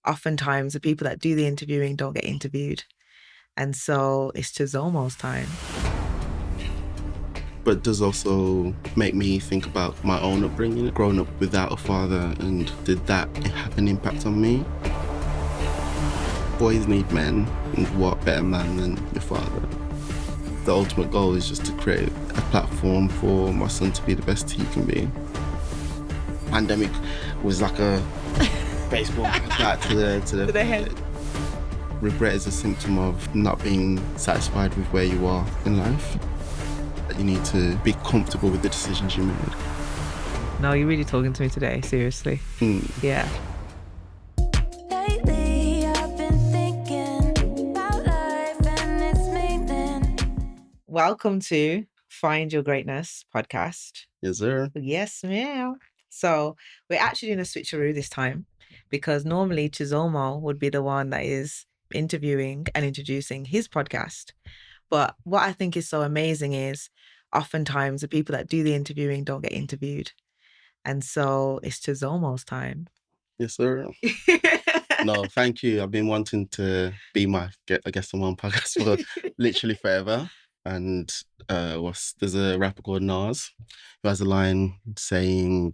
oftentimes the people that do the interviewing don't get interviewed. And so it's Chisomo's time. But it does also make me think about my own upbringing, growing up without a father, and did that have an impact on me? Boys need men, and what better man than your father? The ultimate goal is just to create a platform for my son to be the best he can be. Pandemic was like a baseball bat to the head. Regret is a symptom of not being satisfied with where you are in life. You need to be comfortable with the decisions you made. No, you're really talking to me today, seriously. Yeah. Lately, I've been thinking about life and its meaning. Welcome to Find Your Greatness podcast. Yes, sir. Yes, ma'am. So we're actually doing a switcheroo this time because normally Chisomo would be the one that is interviewing and introducing his podcast. But what I think is so amazing is oftentimes the people that do the interviewing don't get interviewed. And so it's Chisomo's time. Yes, sir. No, thank you. I've been wanting to be a guest on one podcast for literally forever. And there's a rapper called Nas who has a line saying,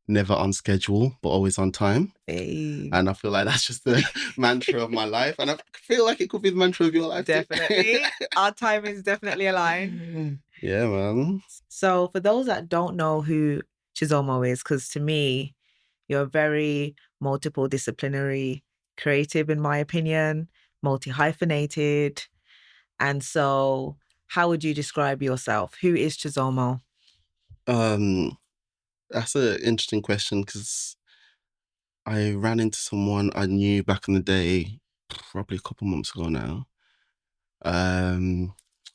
"Never on schedule, but always on time." Hey. And I feel like that's just the mantra of my life. And I feel like it could be the mantra of your life. Definitely. Our time is definitely aligned. Yeah, man. So for those that don't know who Chisomo is, because to me, you're very multiple disciplinary creative, in my opinion, multi-hyphenated. And so how would you describe yourself? Who is Chisomo? That's an interesting question because I ran into someone I knew back in the day, probably a couple months ago now. And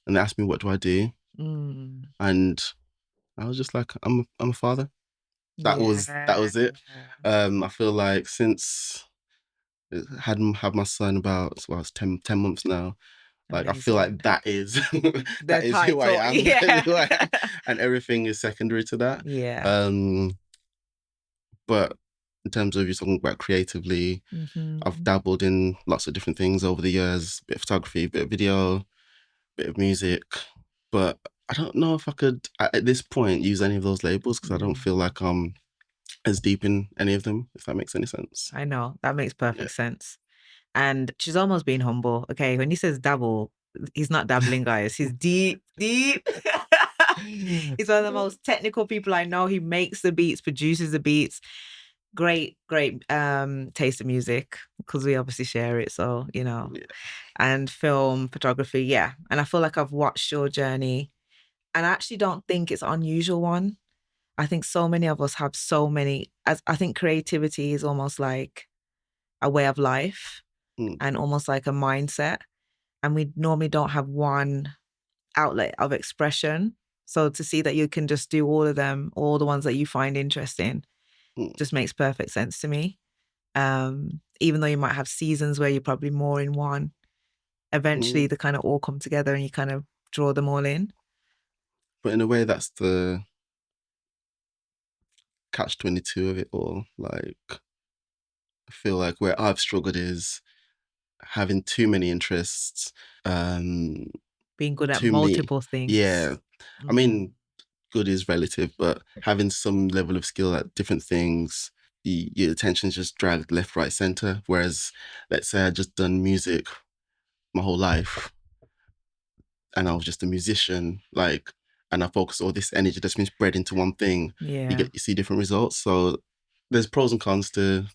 they asked me, what do I do? And I was just like, I'm a father. That was it. I feel like since I have my son about, it's 10 months now. Like, I feel like that is that is who I am. Yeah. Who I am. And everything is secondary to that. Yeah. But in terms of you talking about creatively, I've dabbled in lots of different things over the years, bit of photography, bit of video, bit of music. But I don't know if I could, at this point, use any of those labels because I don't feel like I'm as deep in any of them, if that makes any sense. I know, that makes perfect sense. And she's almost being humble. Okay, when he says dabble, he's not dabbling, guys. He's deep. He's one of the most technical people I know. He makes the beats, produces the beats. Great taste of music because we obviously share it. So, and film, photography. Yeah. And I feel like I've watched your journey and I actually don't think it's an unusual one. I think so many of us have so many, I think creativity is almost like a way of life. And almost like a mindset. And we normally don't have one outlet of expression. So to see that you can just do all of them, all the ones that you find interesting, just makes perfect sense to me. Even though you might have seasons where you're probably more in one, eventually they kind of all come together and you kind of draw them all in. But in a way, that's the catch-22 of it all. Like, I feel like where I've struggled is having too many interests, being good at multiple things. Yeah. I mean, good is relative, but having some level of skill at different things, your attention's just dragged left, right, center. Whereas, let's say I just done music my whole life and I was just a musician, and I focus all this energy that's been spread into one thing. Yeah. You see different results. So there's pros and cons to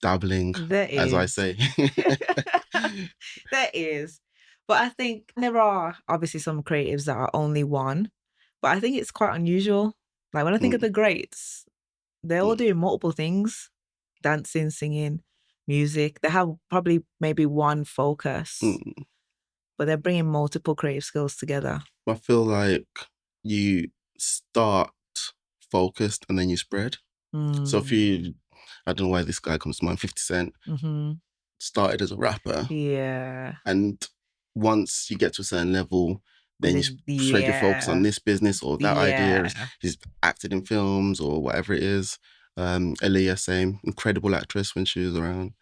dabbling, as I say. There is. But I think there are obviously some creatives that are only one. But I think it's quite unusual. Like when I think of the greats, they're all doing multiple things. Dancing, singing, music. They have probably maybe one focus. But they're bringing multiple creative skills together. I feel like you start focused and then you spread. So if I don't know why this guy comes to mind, 50 Cent, started as a rapper. Yeah. And once you get to a certain level, then you spread your focus on this business or that idea. He's acted in films or whatever it is. Aaliyah, same. Incredible actress when she was around.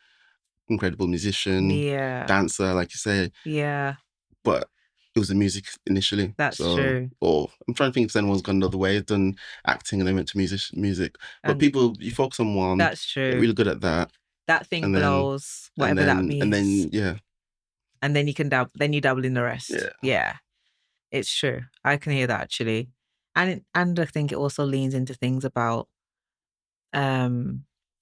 Incredible musician, Yeah. dancer, like you say. Yeah. But it was the music initially. That's so, true. Or I'm trying to think if anyone's gone another way, done acting and they went to music. But And people, you focus on one, that's get true. really good at that. That thing and then- blows, whatever that means. And then, yeah. And then you can then you dabble in the rest. Yeah. Yeah. It's true. I can hear that actually. And I think it also leans into things about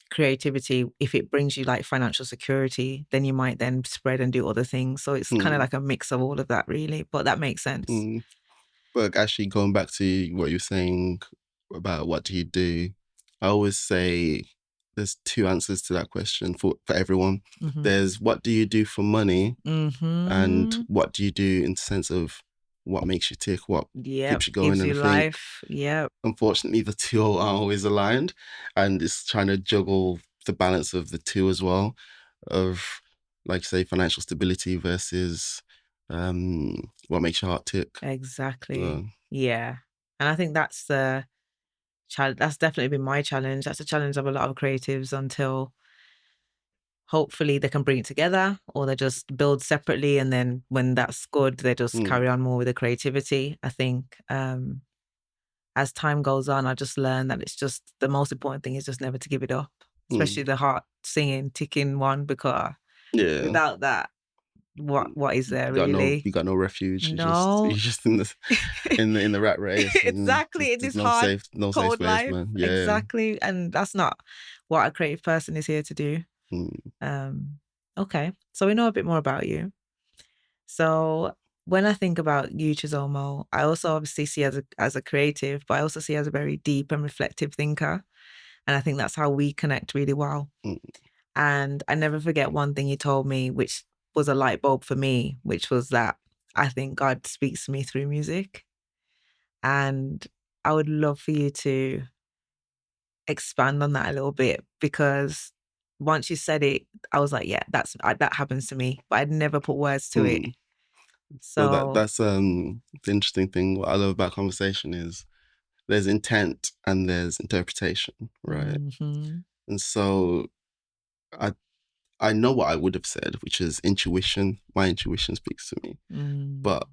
creativity. If it brings you like financial security, then you might then spread and do other things. So it's kind of like a mix of all of that, really. But that makes sense. But actually, going back to what you're saying about what do you do, I always say there's two answers to that question for everyone. Mhm. There's what do you do for money, Mhm. and what do you do in the sense of what makes you tick, what keeps you going, Gives and you I think, life. Yep. unfortunately, the two aren't always aligned, and it's trying to juggle the balance of the two as well, of, like, say, financial stability versus what makes your heart tick. Exactly. Yeah. And I think that's the challenge. That's definitely been my challenge. That's a challenge of a lot of creatives until hopefully they can bring it together, or they just build separately. And then when that's good, they just carry on more with the creativity. I think as time goes on, I just learned that it's just the most important thing is just never to give it up, especially the heart singing, ticking one, because without that, what is there really? You got no refuge. No. You're just in the rat race. Exactly. In There's this no hard, safe cold place, life. man. Yeah. Exactly. And that's not what a creative person is here to do. Okay. So we know a bit more about you. So when I think about you, Chisomo, I also obviously see as a creative, but I also see as a very deep and reflective thinker. And I think that's how we connect really well. And I never forget one thing you told me, which was a light bulb for me, which was that I think God speaks to me through music. And I would love for you to expand on that a little bit, because once you said it, I was like, yeah, that happens to me, but I'd never put words to it. So Well, that's the interesting thing. What I love about conversation is there's intent and there's interpretation, right? Mhm. And so I know what I would have said, which is intuition. My intuition speaks to me. But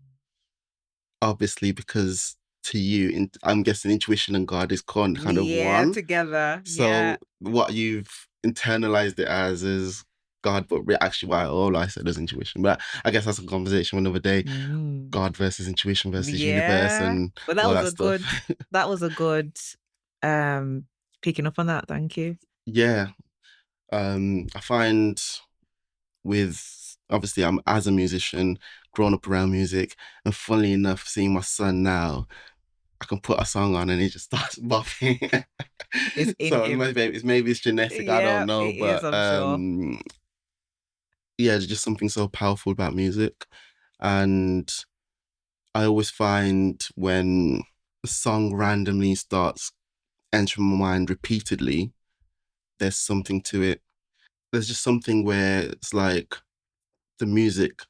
obviously, because to you, I'm guessing intuition and God is kind of one. Together. So what you've internalized it as is God, but actually, all I said is intuition. But I guess that's a conversation another day. God versus intuition versus universe and but that all was that a stuff. good that was a good picking up on that. Thank you. Yeah. I find with, obviously, I'm as a musician, grown up around music, and funnily enough, seeing my son now, I can put a song on and he just starts bopping. It's in So him. maybe it's genetic, I don't know, it but is, I'm sure. yeah, there's just something so powerful about music. And I always find when a song randomly starts entering my mind repeatedly, there's something to it. There's just something where it's like the music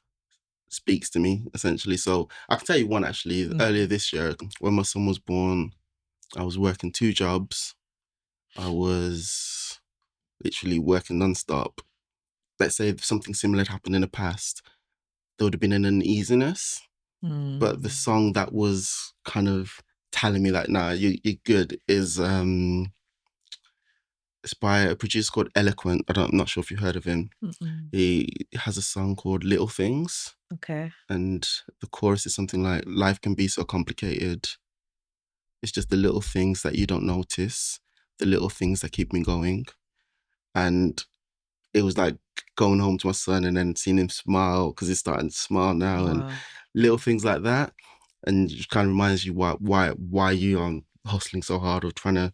speaks to me, essentially. So I can tell you one, actually. Earlier this year, when my son was born, I was working 2 jobs. I was literally working nonstop. Let's say if something similar had happened in the past, there would have been an uneasiness. But the song that was kind of telling me like, nah, you're good, is it's by a producer called Eloquent. I'm not sure if you heard of him. He has a song called Little Things. Okay. And the chorus is something like, life can be so complicated. It's just the little things that you don't notice, the little things that keep me going. And it was like going home to my son and then seeing him smile, because he's starting to smile now, and little things like that. And it kind of reminds you why you are hustling so hard or trying to,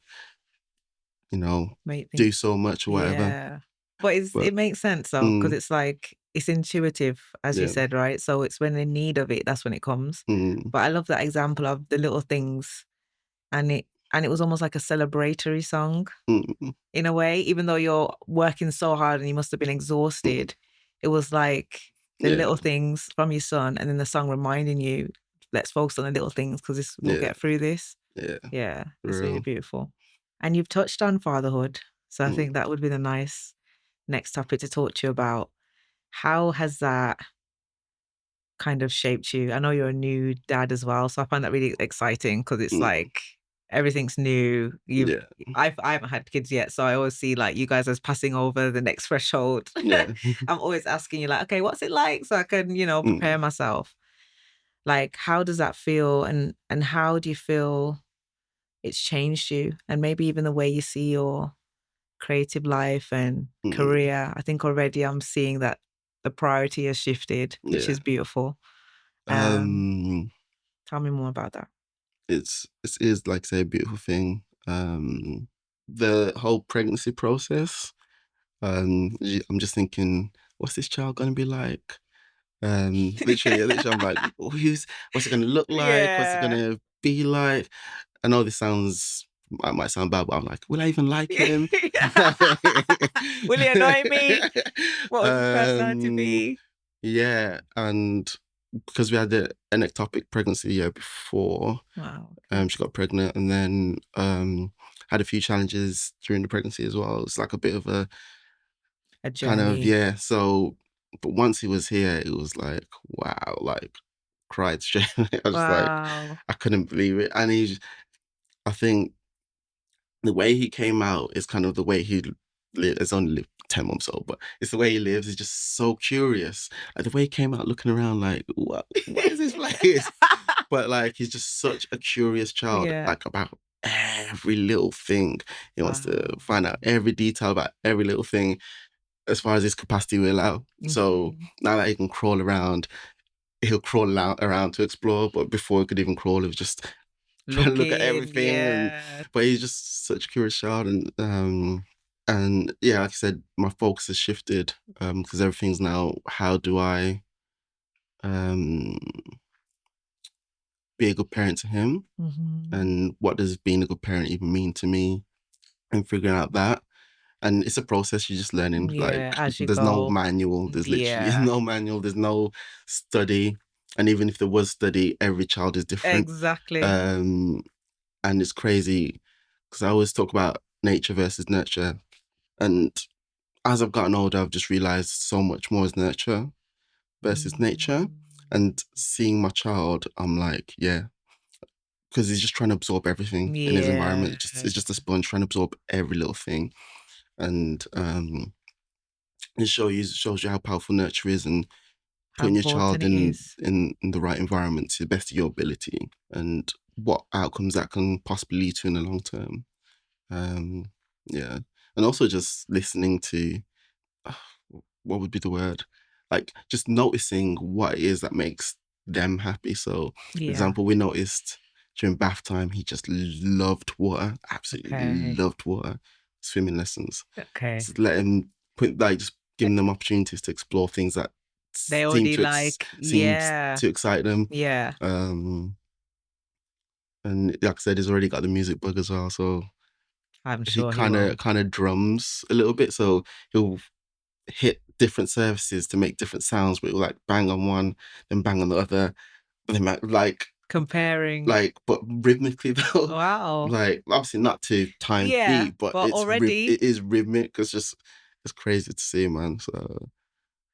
do so much or whatever. Yeah. But it makes sense though, because it's like, it's intuitive, as you said, right? So it's when in need of it, that's when it comes. But I love that example of the little things, and it was almost like a celebratory song in a way, even though you're working so hard and you must have been exhausted. It was like the little things from your son, and then the song reminding you, let's focus on the little things, because we'll get through this. Yeah, it's really beautiful. And you've touched on fatherhood. So I Mm. think that would be the nice next topic to talk to you about. How has that kind of shaped you? I know you're a new dad as well, so I find that really exciting because it's like everything's new. Yeah. I haven't had kids yet, so I always see like you guys as passing over the next threshold. Yeah. I'm always asking you like, okay, what's it like, so I can, you know, prepare myself. Like, how does that feel, and how do you feel it's changed you, and maybe even the way you see your creative life and career? I think already I'm seeing that the priority has shifted, which Yeah. is beautiful. Tell me more about that. It is like I say a beautiful thing. The whole pregnancy process. I'm just thinking, what's this child gonna be like? Literally, I'm like, what's it gonna look like? What's it Yeah. gonna be like? I know this might sound bad, but I'm like, will I even like him? Will he annoy me? What would his personality be? Yeah, and because we had an ectopic pregnancy the year before, Wow. she got pregnant, and then had a few challenges during the pregnancy as well. It's like a bit of a kind of, journey. yeah. So, but once he was here, it was like, wow, like cried straight. I was like, Wow. I couldn't believe it. And I think the way he came out is kind of the way he lived. It's only lived 10 months old, but it's the way he lives. He's just so curious. Like the way he came out looking around like, what is this place? But like, he's just such a curious child, Yeah. like about every little thing. He wants to Wow. find out every detail about every little thing as far as his capacity will allow. So now that he can crawl around, he'll crawl around to explore. But before he could even crawl, he was just trying to look at everything. Yeah. But he's just such a curious child. And yeah, like I said, my focus has shifted because everything's now, how do I be a good parent to him? And what does being a good parent even mean to me? And figuring out that. And it's a process, you're just learning. Yeah, Like, as you there's no go. manual. There's literally Yeah. no manual. There's no study. And even if there was study, every child is different. Exactly. And it's crazy because I always talk about nature versus nurture. And as I've gotten older, I've just realized so much more is nurture versus nature. And seeing my child, I'm like, yeah, because he's just trying to absorb everything in his environment. It's just a sponge trying to absorb every little thing. And it shows you how powerful nurture is, and How putting your important child it is. in the right environment to the best of your ability, and what outcomes that can possibly lead to in the long term. Yeah, and also just listening to what would be the word, like just noticing what it is that makes them happy. So, for Yeah. example, we noticed during bath time he just loved water, absolutely Okay. loved water, swimming lessons. Okay. Just let him just giving them opportunities to explore things that They already like, yeah. to excite them. Yeah. And like I said, he's already got the music bug as well, so I'm he sure he will. kind of drums a little bit. So he'll hit different surfaces to make different sounds, but he'll like bang on one, then bang on the other, but then like Comparing. like, but rhythmically though. Wow. Like obviously not to time Yeah, beat, but but already it is rhythmic. It's crazy to see, man. So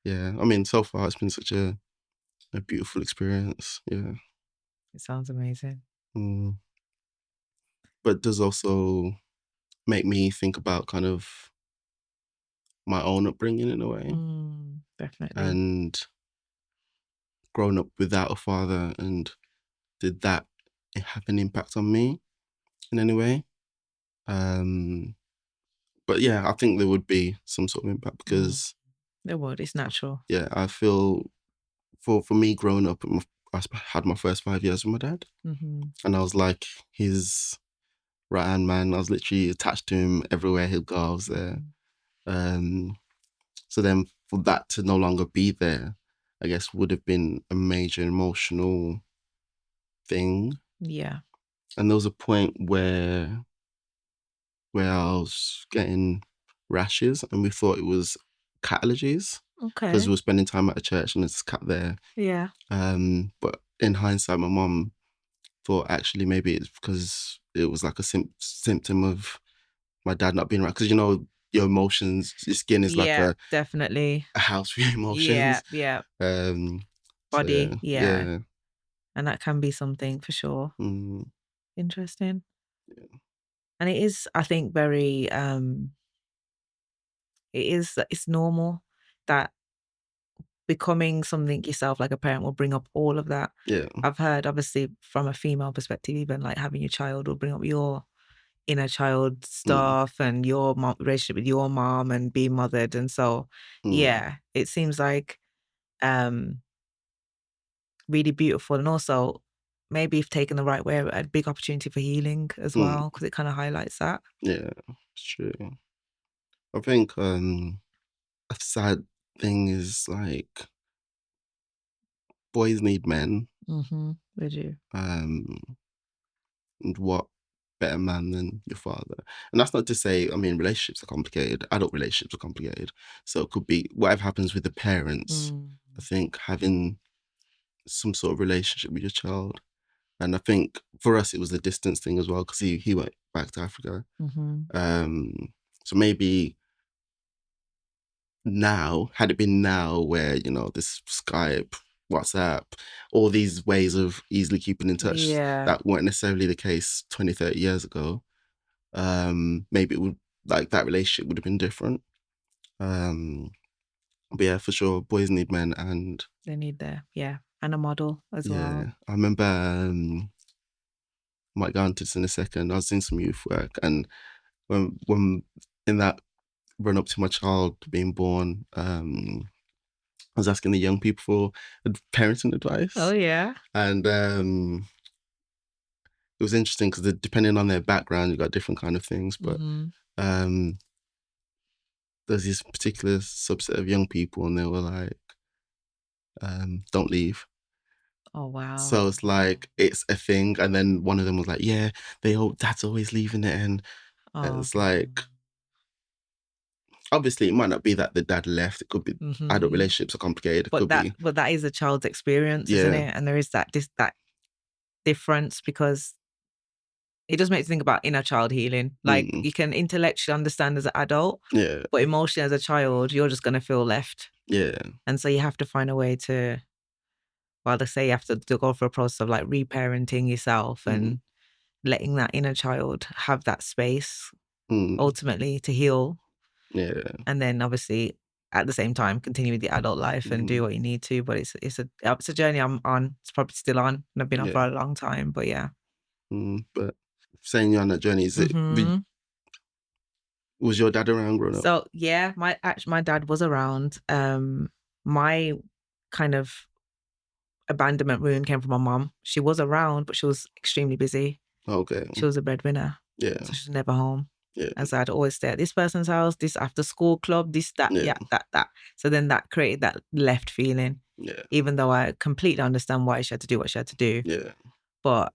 yeah, I mean, so far it's been such a beautiful experience. Yeah. it sounds amazing. But it does also make me think about kind of my own upbringing in a way, Definitely. and growing up without a father, and did that have an impact on me in any way? But yeah, I think there would be some sort of impact because There would. It's natural. yeah, I feel for me growing up, I had my first 5 years with my dad, and I was like his right hand man. I was literally attached to him everywhere he'd go. I was there. So then for that to no longer be there, I guess would have been a major emotional thing. Yeah. And there was a point where I was getting rashes, and we thought it was cat allergies because we Okay. were spending time at a church and there's a cat there. Yeah. But in hindsight, my mom thought actually maybe it's because it was like a symptom of my dad not being around, because your emotions, your skin is like Yeah, definitely. a house for your Yeah, emotions. yeah. So, Body, yeah. yeah. And that can be something for sure. Mm, Interesting. And it is, I think, very it's normal that becoming something yourself like a parent will bring up all of that. yeah. I've heard, obviously, from a female perspective, even like having your child will bring up your inner child stuff and your relationship with your mom and being mothered. And so, yeah, it seems like really beautiful. And also, maybe if taken the right way, a big opportunity for healing as well, because it kind of highlights that. Yeah, it's true. I think a sad thing is like boys need men. Mm-hmm. Would you? And what better man than your father? And that's not to say, I mean, relationships are complicated. Adult relationships are complicated. So it could be whatever happens with the parents. I think having some sort of relationship with your child. And I think for us, it was the distance thing as well, because he went back to Africa. So maybe now, had it been now where, this Skype, WhatsApp, all these ways of easily keeping in touch Yeah. that weren't necessarily the case 20, 30 years ago, maybe it would, like, that relationship would have been different. But yeah, for sure, boys need men. And They need and a model as well. I remember, might go into this in a second, I was doing some youth work, and when in that run up to my child being born, I was asking the young people for parenting advice. Oh, yeah. And it was interesting because depending on their background, you got different kind of things. But there's this particular subset of young people, and they were like, don't leave. Oh, wow. So it's like, it's a thing. And then one of them was like, yeah, dad's always leaving it. And it's like, obviously, it might not be that the dad left. It could be adult relationships are complicated. It could be. But that is a child's experience, isn't it? And there is that difference, because it does make you think about inner child healing. Like, you can intellectually understand as an adult, but emotionally as a child, you're just going to feel left. Yeah. And so you have to find a way to, well, they say you have to go through a process of like reparenting yourself and letting that inner child have that space ultimately to heal. Yeah. And then obviously at the same time continue with the adult life and do what you need to. But it's a journey I'm on. It's probably still on, and I've been on for a long time. But yeah. But saying you're on that journey, is it? Was your dad around growing up? So yeah, my dad was around. My kind of abandonment wound came from my mom. She was around, but she was extremely busy. Okay. She was a breadwinner. Yeah. So she was never home. Yeah. And so I'd always stay at this person's house, this after school club, this, that, that. So then that created that left feeling. Yeah. Even though I completely understand why she had to do what she had to do. Yeah. But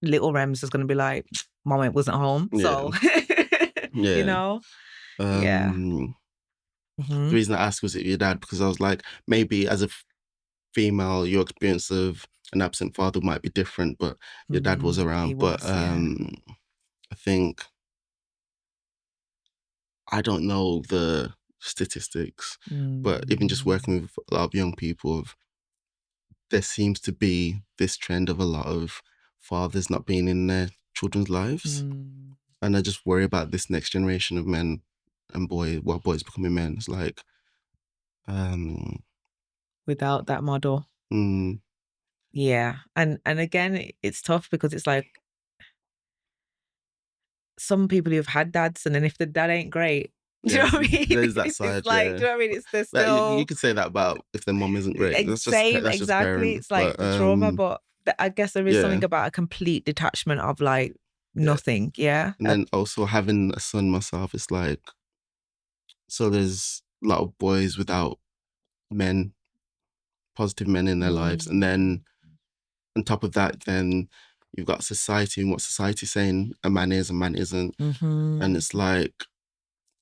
little Rem's just going to be like, Mama wasn't home. So, you know? The reason I asked was it your dad, because I was like, maybe as a female, your experience of an absent father might be different, but your dad was around. But I think, I don't know the statistics, but even just working with a lot of young people, there seems to be this trend of a lot of fathers not being in their children's lives. And I just worry about this next generation of men and boys becoming men. It's like, without that model. Yeah. And again, it's tough because it's like, some people who've had dads, and then if the dad ain't great, do you know what I mean? There's that side. It's like, do you know what I mean? It's the still. You could say that about if their mom isn't great. That's exactly. Just parent, it's like the trauma, but I guess there is something about a complete detachment of like nothing. Yeah. And then also having a son myself, it's like, so there's a lot of boys without men, positive men in their lives, and then on top of that, then you've got society and what society's saying a man is, a man isn't. And it's like,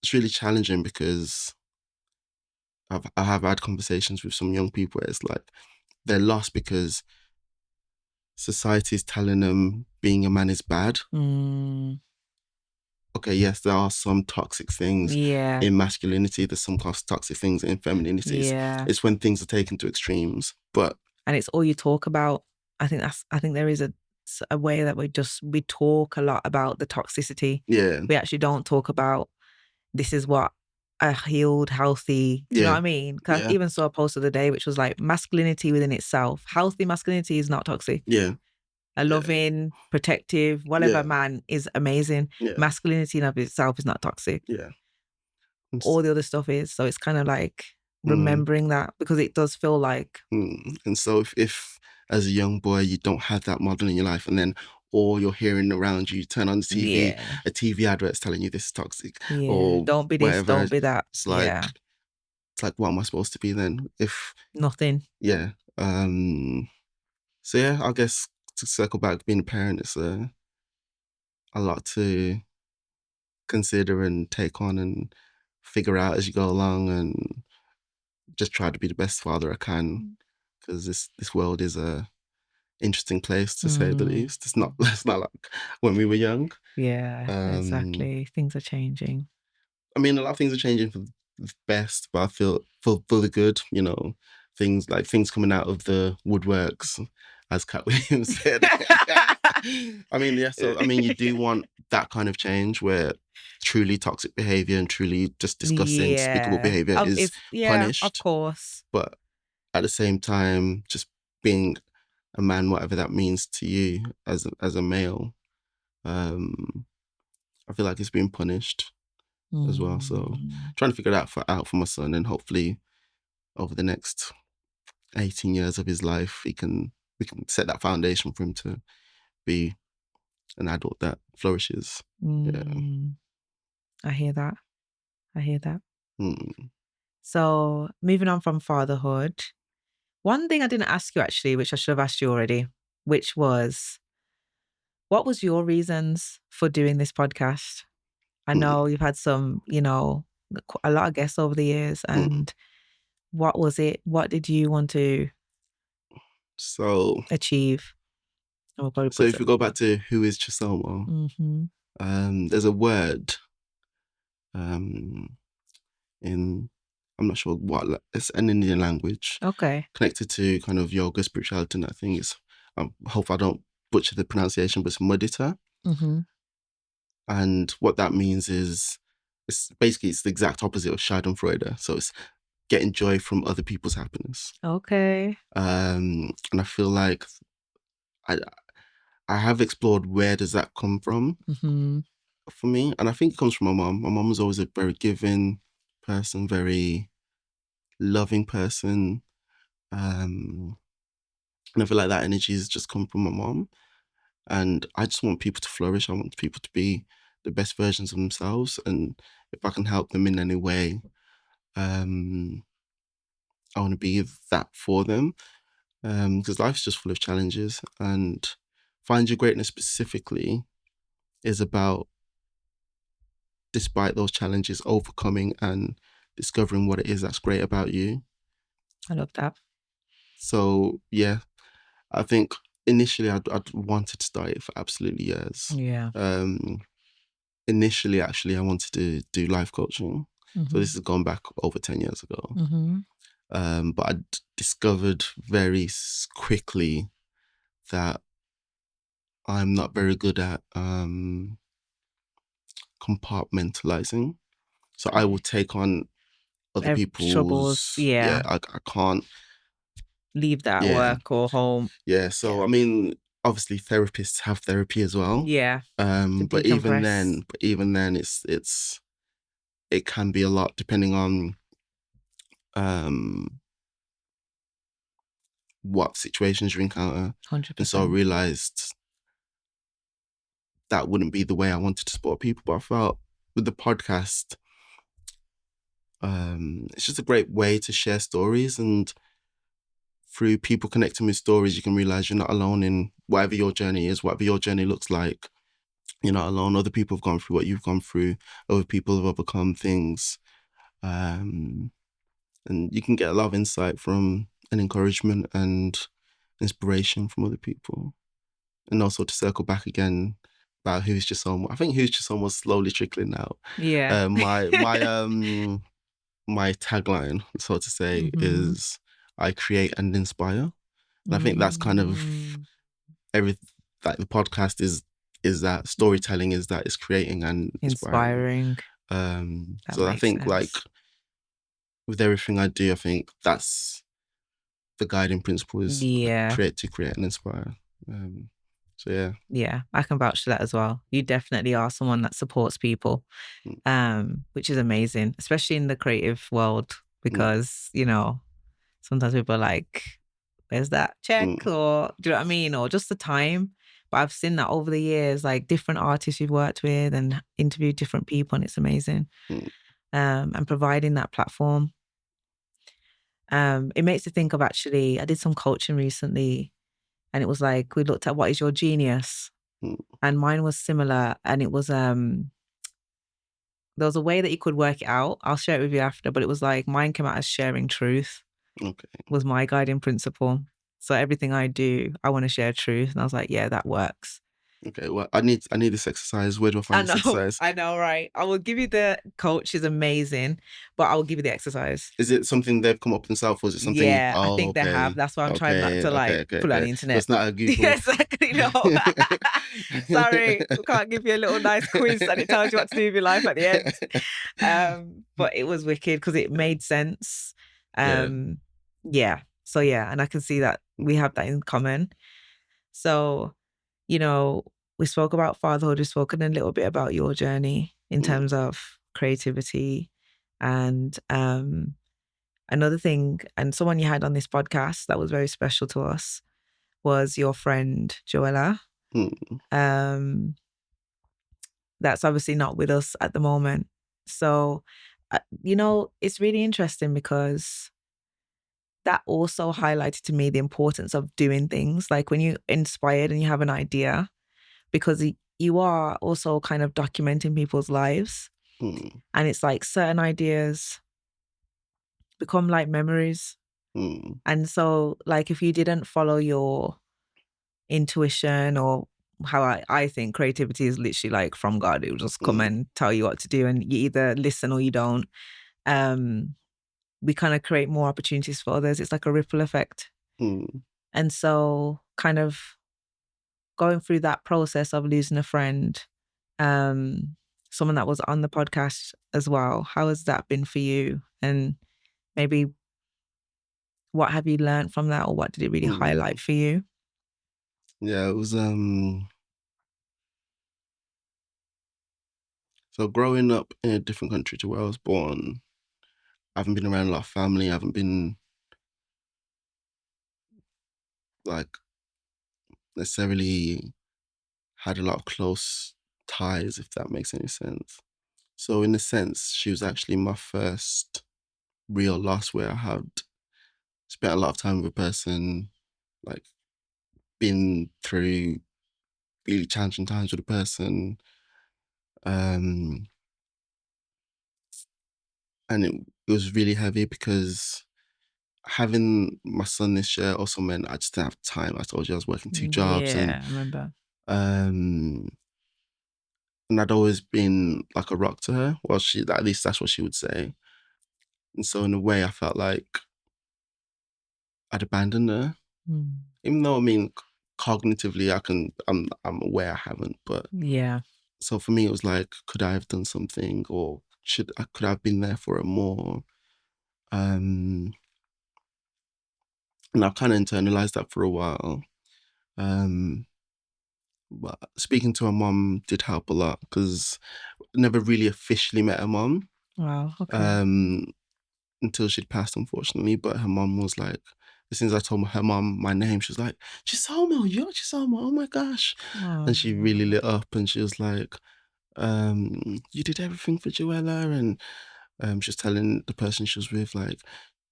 it's really challenging, because I have had conversations with some young people where it's like, they're lost because society is telling them being a man is bad. okay, yes, there are some toxic things Yeah. in masculinity. There's some toxic things in femininity. Yeah. It's when things are taken to extremes. But And it's all you talk about. I think there is a way that we talk a lot about the toxicity. yeah, We actually don't talk about this is what a healed, healthy, do you know Yeah. what I mean? 'Cause I Yeah. even saw a post of the day which was like masculinity within itself. Healthy masculinity is not toxic. yeah, A loving, protective, whatever Yeah. man is amazing. yeah, Masculinity in of itself is not toxic. yeah. And All the other stuff is. So it's kind of like Mm. remembering that, because it does feel like And so if as a young boy you don't have that model in your life, and then all you're hearing around you, turn on the TV, yeah, a TV advert's telling you this is toxic, yeah. or Don't be this, whatever, don't be that. it's like Yeah. what am I supposed to be then? If Nothing. yeah, so yeah, I guess to circle back, being a parent is a lot to consider and take on and figure out as you go along, and just try to be the best father I can, because this world is a interesting place, to say the least. It's not like when we were young. Yeah, exactly. Things are changing. I mean, a lot of things are changing for the best, but I feel for the good, you know, things coming out of the woodworks, as Cat Williams said. I mean, yeah, so I mean, you do want that kind of change where truly toxic behavior and truly just disgusting, despicable behavior is punished. Of course. But at the same time, just being a man, whatever that means to you as a male, I feel like it's being punished as well. So trying to figure that out for my son, and hopefully over the next 18 years of his life, we can set that foundation for him to be an adult that flourishes. Yeah. I hear that. Mm. So moving on from fatherhood, one thing I didn't ask you actually, which I should have asked you already, which was, what was your reasons for doing this podcast? I know you've had some, you know, a lot of guests over the years, and what was it? What did you want to So achieve? if we go back to who is Chisomo, there's a word in, I'm not sure what, it's an Indian language. Okay. Connected to kind of yoga, spirituality, and that thing is, I hope I don't butcher the pronunciation, but it's mudita. And what that means is, it's the exact opposite of Schadenfreude. So it's getting joy from other people's happiness. Okay. And I feel like I have explored where does that come from for me, and I think it comes from my mom. My mom was always a very giving person, very loving person, and I feel like that energy has just come from my mom. And I just want people to flourish. I want people to be the best versions of themselves, and if I can help them in any way, I want to be that for them, because life's just full of challenges, and Find Your Greatness specifically is about, despite those challenges, overcoming and discovering what it is that's great about you. I love that. So yeah, I think initially I'd wanted to start it for absolutely years. Yeah. Initially, actually, I wanted to do life coaching. So this has gone back over 10 years ago. But I discovered very quickly that I'm not very good at compartmentalizing. So I will take on other people's troubles, yeah. I can't leave that at work or home. Yeah. So I mean, obviously therapists have therapy as well. Yeah. But even then, it can be a lot depending on what situations you encounter. 100%. And so I realized that wouldn't be the way I wanted to support people. But I felt with the podcast, it's just a great way to share stories, and through people connecting with stories, you can realize you're not alone in whatever your journey is, whatever your journey looks like. You're not alone. Other people have gone through what you've gone through. Other people have overcome things. And you can get a lot of insight from, and encouragement and inspiration from other people. And also, to circle back again, about Who's Chisomo. I think Who's Chisomo is slowly trickling out. Yeah. My tagline, so to say, Mhm. is I create and inspire. And I think that's kind of like the podcast is that storytelling is that it's creating and inspiring. Inspiring. That So I makes think sense. like with everything I do, I think that's the guiding principle is Yeah. create and inspire. So yeah. Yeah, I can vouch for that as well. You definitely are someone that supports people, which is amazing, especially in the creative world, because, you know, sometimes people are like, where's that check? Or do you know what I mean? Or just the time. But I've seen that over the years, like different artists you've worked with and interviewed different people, and it's amazing. And providing that platform. It makes me think of actually, I did some coaching recently, and it was like, we looked at what is your genius? And mine was similar, and it was there was a way that you could work it out. I'll share it with you after, but it was like mine came out as sharing truth. Okay. Was my guiding principle. So everything I do, I want to share truth. And I was like, yeah, that works. Okay, well, I need this exercise. Where do I find this exercise? I know, right? I will give you the coach is amazing, but I will give you the exercise. Is it something they've come up themselves, or is it something? Yeah, I think they have. That's why I'm trying not to like put it on the internet. It's not a Google. Yeah, exactly. No. Sorry, we can't give you a little nice quiz and it tells you what to do with your life at the end. But it was wicked because it made sense. Yeah. So yeah, and I can see that we have that in common. So, you know, we spoke about fatherhood. We've spoken a little bit about your journey in terms of creativity. And another thing, and someone you had on this podcast that was very special to us was your friend, Joellah. That's obviously not with us at the moment. So, you know, it's really interesting because that also highlighted to me the importance of doing things. Like when you're inspired and you have an idea, because you are also kind of documenting people's lives. And it's like certain ideas become like memories. And so like if you didn't follow your intuition, or how I think creativity is literally like from God, it will just come and tell you what to do, and you either listen or you don't. We kind of create more opportunities for others. It's like a ripple effect. And so kind of going through that process of losing a friend, someone that was on the podcast as well, how has that been for you? And maybe what have you learned from that, or what did it really highlight for you? Yeah, it was so growing up in a different country to where I was born, I haven't been around a lot of family. I haven't been like necessarily had a lot of close ties, if that makes any sense. So in a sense, she was actually my first real loss, where I had spent a lot of time with a person, like been through really challenging times with a person. And it was really heavy because having my son this year also meant I just didn't have time. I told you I was working 2 jobs. Yeah, I remember. And I'd always been like a rock to her. Well, at least that's what she would say. And so in a way, I felt like I'd abandoned her. Even though, I mean, cognitively, I'm aware I haven't. But yeah. So for me, it was like, could I have done something, or could I have been there for her more? And I've kind of internalized that for a while. But speaking to her mom did help a lot, because I never really officially met her mom. Wow. Okay. Until she'd passed, unfortunately. But her mom was like, as soon as I told her mom my name, she was like, Chisomo, you're Chisomo, oh my gosh. And she really lit up, and she was like, you did everything for Joellah. And she was telling the person she was with, like,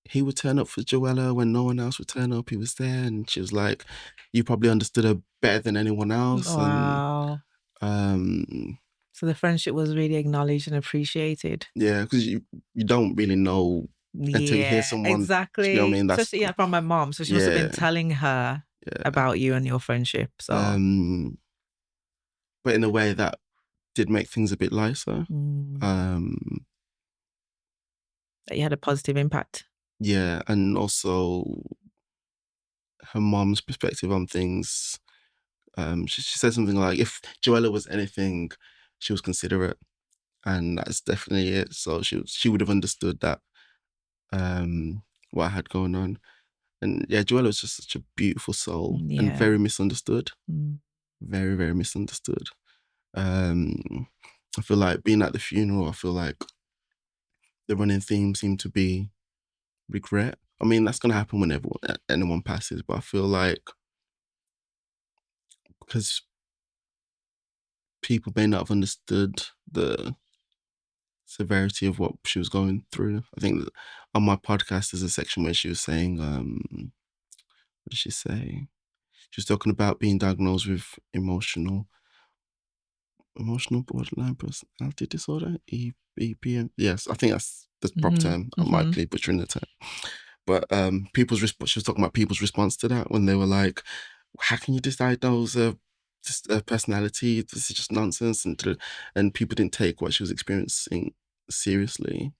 he would turn up for Joellah when no one else would turn up. He was there. And she was like, you probably understood her better than anyone else. Wow. And so the friendship was really acknowledged and appreciated. Yeah, because you don't really know until you hear someone. Exactly. You know what I mean? That's, especially from my mom. So she must have been telling her about you and your friendship. So but in a way that did make things a bit lighter. That you had a positive impact. Yeah, and also her mom's perspective on things. She said something like, if Joellah was anything, she was considerate, and that's definitely it. So she would have understood that what I had going on. And yeah, Joellah was just such a beautiful soul and Yeah. very misunderstood. Very, very misunderstood. I feel like being at the funeral, I feel like the running theme seemed to be regret. I mean, that's going to happen whenever anyone passes, but I feel like because people may not have understood the severity of what she was going through. I think that on my podcast there's a section where she was saying, what did she say? She was talking about being diagnosed with emotional borderline personality disorder, EBPM. Yes, I think that's the proper term. I might be butchering the term. But she was talking about people's response to that when they were like, how can you diagnose a personality? This is just nonsense. And people didn't take what she was experiencing seriously.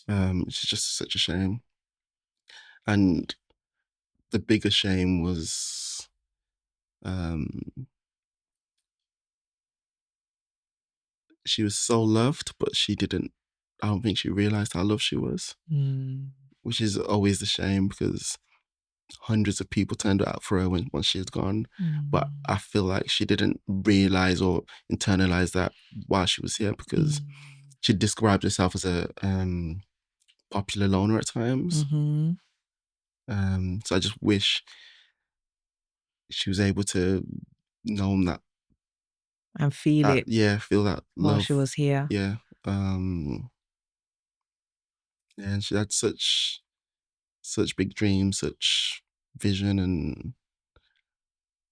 It's just such a shame. And the bigger shame was she was so loved, but I don't think she realized how loved she was, which is always the shame because hundreds of people turned out for her once she had gone. But I feel like she didn't realize or internalize that while she was here because she described herself as a popular loner at times. So I just wish she was able to know that and feel it. Yeah, feel that while love. she was here. Yeah. And she had such big dreams, such vision, and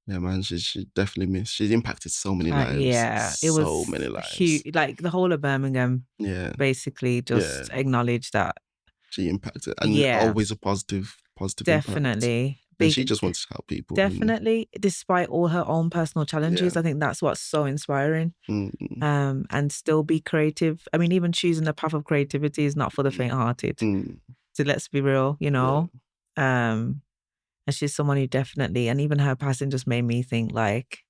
yeah, man, she definitely missed. She's impacted so many lives. Yeah, it was so many lives. huge. Like the whole of Birmingham, basically just acknowledged that she impacted, and always a positive definitely impact. And she just wanted to help people. Definitely, despite all her own personal challenges, I think that's what's so inspiring. And still be creative. I mean, even choosing the path of creativity is not for the faint-hearted. So let's be real, you know. And she's someone who definitely, and even her passing just made me think like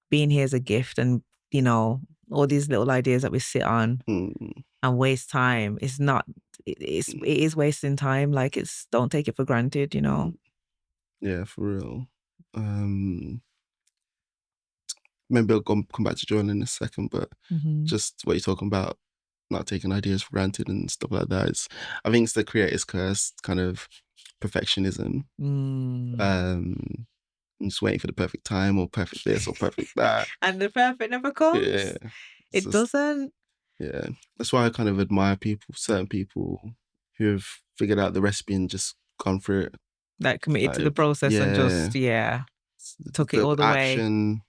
being here is a gift, and you know, all these little ideas that we sit on and waste time is not. It is wasting time. Like don't take it for granted, you know. Yeah, for real. Maybe I'll come back to Joellah in a second, but just what you're talking about, not taking ideas for granted and stuff like that. I think it's the creator's curse, kind of perfectionism. Just waiting for the perfect time or perfect this or perfect that. And the perfect never comes. Yeah. It doesn't. Yeah. That's why I kind of admire certain people who have figured out the recipe and just gone through it. Like committed to the process and just, took it all the action,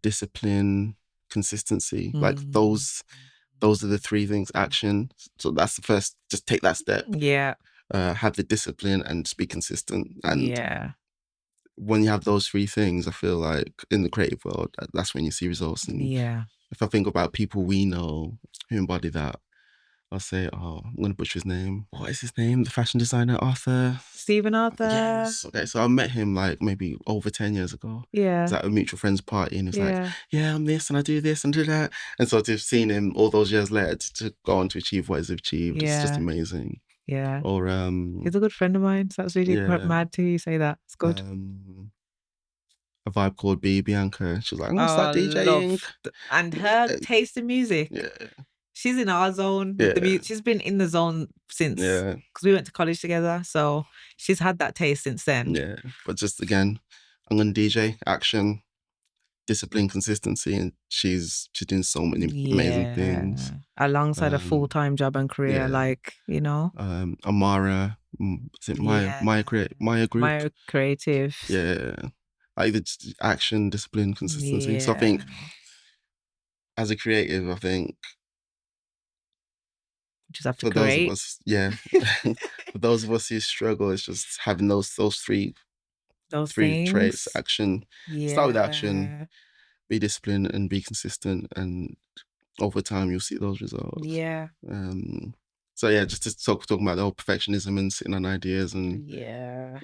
discipline, consistency. Like those are the three things. Action. So that's the first, just take that step. Yeah. Have the discipline and just be consistent. And when you have those three things, I feel like in the creative world, that's when you see results. And if I think about people we know who embody that, I'll say, I'm going to butcher his name. What is his name? The fashion designer, Arthur? Stephen Arthur. Yes. Okay, so I met him like maybe over 10 years ago. Yeah. It was at a mutual friend's party and he's like, I'm this and I do this and do that. And so to have seen him all those years later to go on to achieve what he's achieved, it's just amazing. Yeah. Or he's a good friend of mine, so that's really mad to you say that. It's good. A vibe called Bianca. She was like, I'm gonna start DJing. And her taste in music. Yeah. She's in our zone. She's been in the zone since, because we went to college together. So she's had that taste since then. Yeah. But just again, I'm gonna DJ, action, discipline, consistency, and she's doing so many amazing things alongside a full-time job and career, like, you know. Amara, is it Maya Group? Maya Creative. Yeah, like the action, discipline, consistency. So I think as a creative, I think just have to for create. those of us, for those of us who struggle, it's just having those three Those 3 traits: things. action. Yeah. Start with action, be disciplined, and be consistent, and over time you'll see those results. Yeah. So yeah, just to talking about the whole perfectionism and sitting on ideas, and Yeah.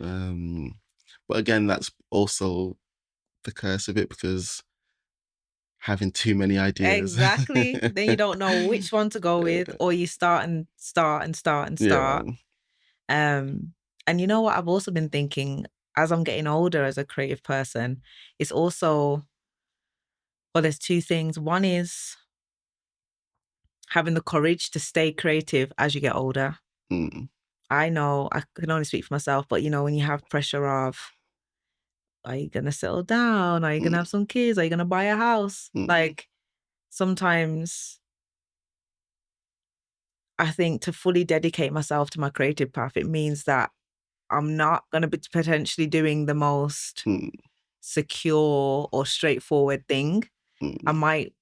but again, that's also the curse of it, because having too many ideas. Exactly. Then you don't know which one to go with, or you start and start and start and start. And you know what I've also been thinking as I'm getting older as a creative person, it's also, well, there's two things. One is having the courage to stay creative as you get older. I know I can only speak for myself, but you know, when you have pressure of, are you going to settle down? Are you going to have some kids? Are you going to buy a house? Like, sometimes I think to fully dedicate myself to my creative path, it means that I'm not going to be potentially doing the most secure or straightforward thing. I might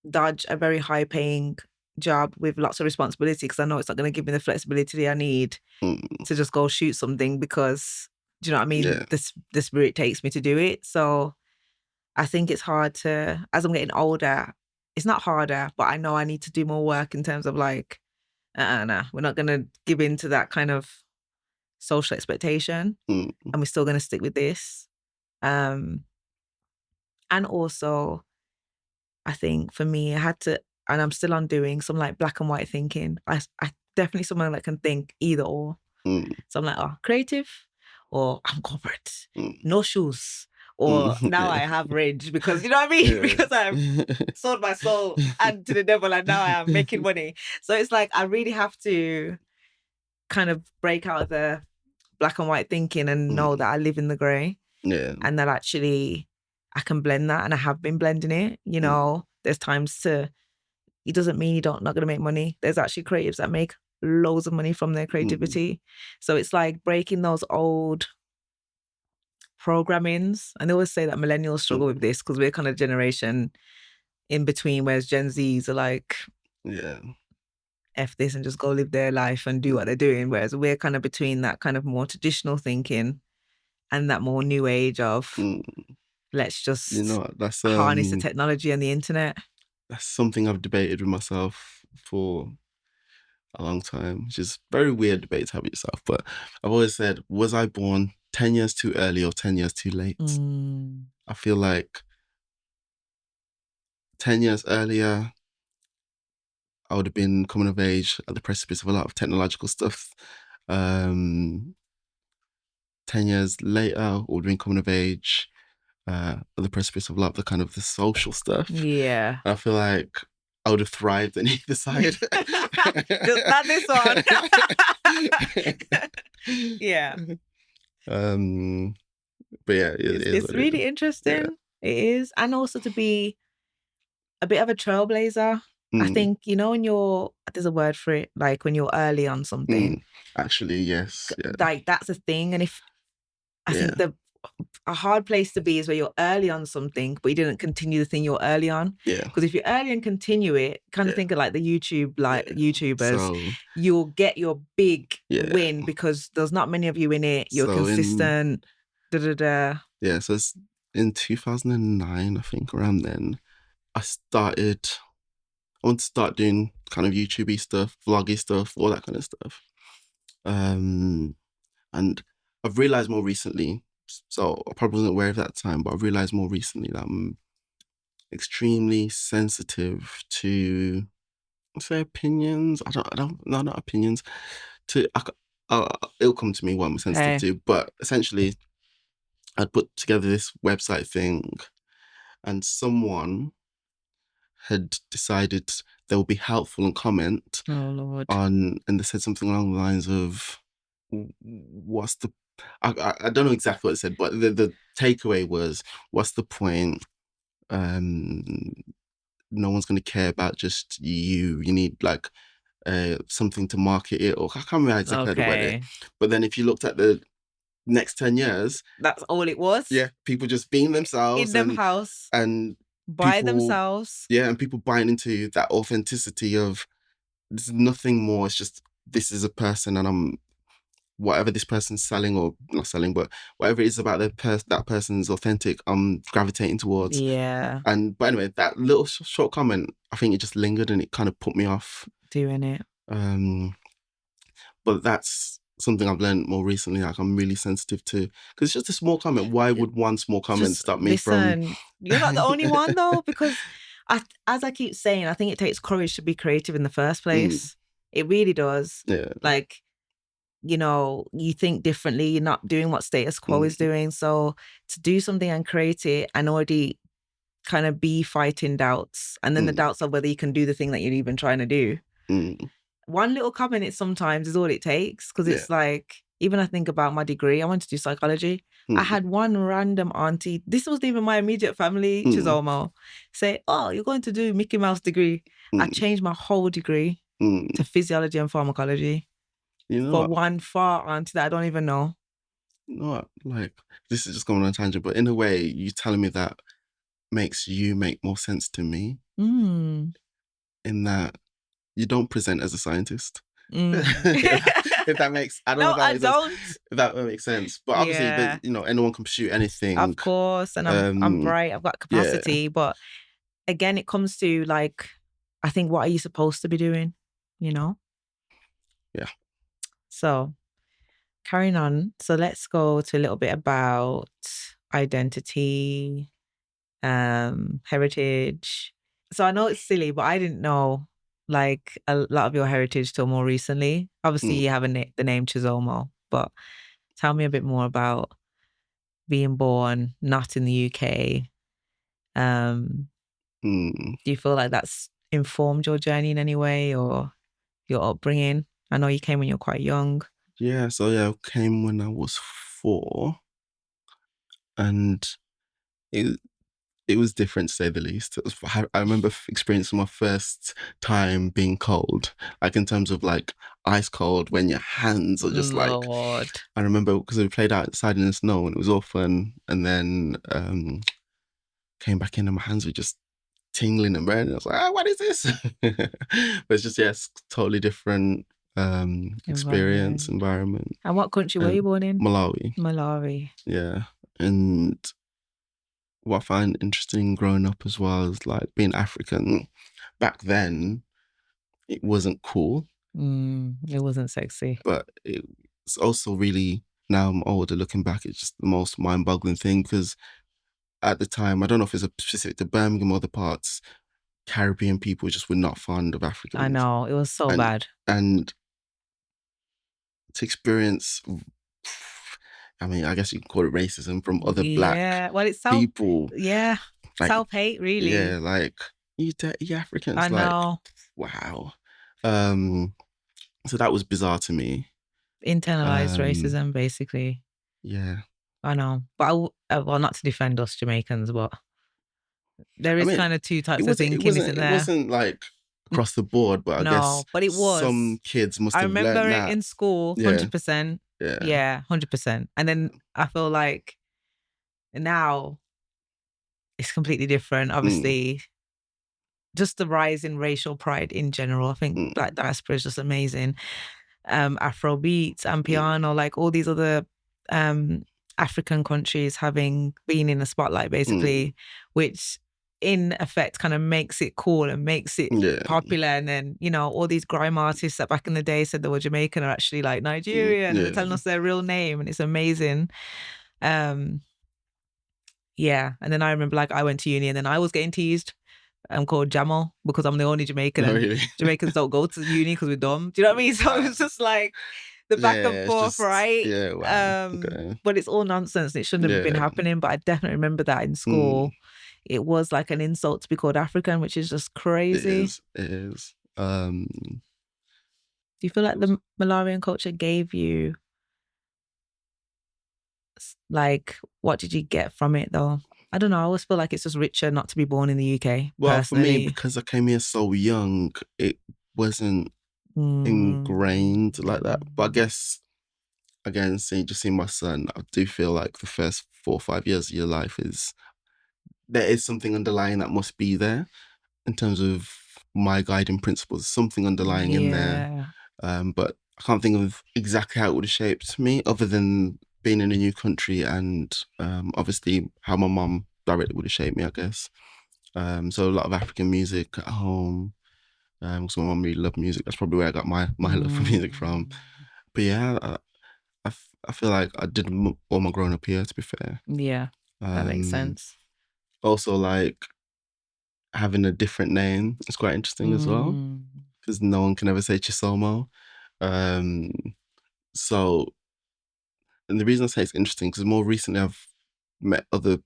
dodge a very high paying job with lots of responsibility because I know it's not going to give me the flexibility I need to just go shoot something, because, do you know what I mean? Yeah. The spirit takes me to do it. So I think it's hard to, as I'm getting older, it's not harder, but I know I need to do more work in terms of like, nah, we're not going to give in to that kind of social expectation, and we're still going to stick with this. And also, I think for me, I had to, and I'm still on doing some like black and white thinking. I definitely someone that can think either or. So I'm like, oh, creative, or I'm corporate, no shoes, or now I have rage, because you know what I mean? Because I've sold my soul and to the devil, and now I am making money. So it's like I really have to kind of break out of the black and white thinking and know that I live in the grey. Yeah. And that actually I can blend that, and I have been blending it. You know, there's times it doesn't mean you're not going to make money. There's actually creatives that make loads of money from their creativity. So it's like breaking those old programmings. And they always say that millennials struggle with this because we're kind of generation in between, whereas Gen Zs are like, F this and just go live their life and do what they're doing. Whereas we're kind of between that kind of more traditional thinking and that more new age of let's just that's harness the technology and the internet. That's something I've debated with myself for a long time, which is very weird debate to have with yourself. But I've always said, was I born 10 years too early or 10 years too late? I feel like 10 years earlier, I would have been coming of age at the precipice of a lot of technological stuff. 10 years later, I would have been coming of age at the precipice of a lot of the kind of the social stuff. Yeah. I feel like I would have thrived on either side. Just not this one. Yeah. But yeah, it's really interesting. Yeah. It is. And also to be a bit of a trailblazer. I think, you know, when there's a word for it, like when you're early on something. Actually, yes. Yeah. Like that's a thing. And if I think a hard place to be is where you're early on something, but you didn't continue the thing you're early on. Yeah. Because if you're early and continue it, kind of think of like the YouTubers, So, you'll get your big win because there's not many of you in it. You're consistent. Yeah. So it's in 2009, I think, around then, I want to start doing kind of YouTube-y stuff, vloggy stuff, all that kind of stuff. And I've realized more recently, so I probably wasn't aware of that at the time, but I've realized more recently that I'm extremely sensitive to, let's say, opinions. Not opinions. It'll come to me what I'm sensitive to, but essentially, I'd put together this website thing, and someone had decided they would be helpful and comment and they said something along the lines of, what's the, I don't know exactly what it said, but the takeaway was, what's the point? No one's going to care about just you need like something to market it, or I can't remember exactly how to word it. But then if you looked at the next 10 years, that's all it was. Yeah, people just being themselves in them house and by themselves. Yeah, and people buying into that authenticity of there's nothing more. It's just, this is a person and whatever this person's selling, or not selling, but whatever it is about that person's authentic, I'm gravitating towards. Yeah, But anyway, that little short comment, I think it just lingered and it kind of put me off. doing it. But that's something I've learned more recently. Like, I'm really sensitive to, because it's just a small comment. Why would one small comment Just stop me from? listen, you're not the only one though, because as I keep saying, I think it takes courage to be creative in the first place. It really does. Yeah. Like, you know, you think differently, you're not doing what status quo is doing. So to do something and create it and already kind of be fighting doubts, and then the doubts of whether you can do the thing that you're even trying to do. One little comment it sometimes is all it takes, because it's like, even I think about my degree, I wanted to do psychology. I had one random auntie, this wasn't even my immediate family, Chisomo, say, oh, you're going to do Mickey Mouse degree. I changed my whole degree to physiology and pharmacology. You know for what? one far auntie that I don't even know. You know what? Like, this is just going on a tangent, but in a way, you telling me that makes you make more sense to me. In that you don't present as a scientist. If that makes, I don't know if that makes sense. If that makes sense. But obviously, but, you know, anyone can pursue anything. Of course, and I'm bright, I've got capacity, but again, it comes to like, I think, what are you supposed to be doing, you know? Yeah. So, carrying on. So let's go to a little bit about identity, heritage. So I know it's silly, but I didn't know like a lot of your heritage till more recently. Obviously, you have the name Chisomo, but tell me a bit more about being born not in the UK. Do you feel like that's informed your journey in any way, or your upbringing? I know you came when you were quite young. Yeah, so I came when I was 4, and it was different, to say the least. I remember experiencing my first time being cold, like in terms of like ice cold, when your hands are just like. Lord. I remember because we played outside in the snow and it was all fun, and then came back in and my hands were just tingling and burning. I was like, what is this? But it's just, yes, totally different experience, environment. And what country were you born in? Malawi. Yeah. And what I find interesting growing up as well is like being African. Back then, it wasn't cool. It wasn't sexy. But it's also really, now I'm older, looking back, it's just the most mind-boggling thing, because at the time, I don't know if it's specific to Birmingham or other parts, Caribbean people just were not fond of Africans. I know, it was so bad. And to experience, I mean, I guess you can call it racism from other black people. Yeah, like, self-hate, really. Yeah, like, you Africans. I know. Like, wow. So that was bizarre to me. Internalized racism, basically. Yeah. I know. But well, not to defend us Jamaicans, but there is kind of two types of thinking, isn't there? It wasn't like across the board, but I guess but it was. Some kids must have learned that. I remember it in school, 100%. Yeah, 100%. And then I feel like now it's completely different. Obviously, just the rise in racial pride in general. I think Black diaspora is just amazing. Afrobeats and piano, like all these other African countries having been in the spotlight, basically, which in effect kind of makes it cool and makes it popular. And then, you know, all these grime artists that back in the day said they were Jamaican are actually like Nigerian, and they're telling us their real name, and it's amazing. Yeah. And then I remember, like, I went to uni and then I was getting teased. I'm called Jamo because I'm the only Jamaican. Oh, really? Jamaicans don't go to uni because we're dumb. Do you know what I mean? So it was just like the back and forth, right? Yeah, wow. Okay. But it's all nonsense. It shouldn't have been happening. But I definitely remember that in school. It was like an insult to be called African, which is just crazy. It is. Do you feel like the Malawian culture gave you, like, what did you get from it though? I don't know. I always feel like it's just richer not to be born in the UK. Well, personally. For me, because I came here so young, it wasn't ingrained like that. But I guess, again, just seeing my son, I do feel like the first 4 or 5 years of your life there is something underlying that must be there in terms of my guiding principles, something underlying in there. But I can't think of exactly how it would have shaped me, other than being in a new country and obviously how my mum directly would have shaped me, I guess. So a lot of African music at home. Because my mum really loved music. That's probably where I got my love for music from. But yeah, I feel like I did all my growing up here, to be fair. Yeah, that makes sense. Also, like, having a different name is quite interesting as well, because no one can ever say Chisomo. So, and the reason I say it's interesting, because more recently I've met other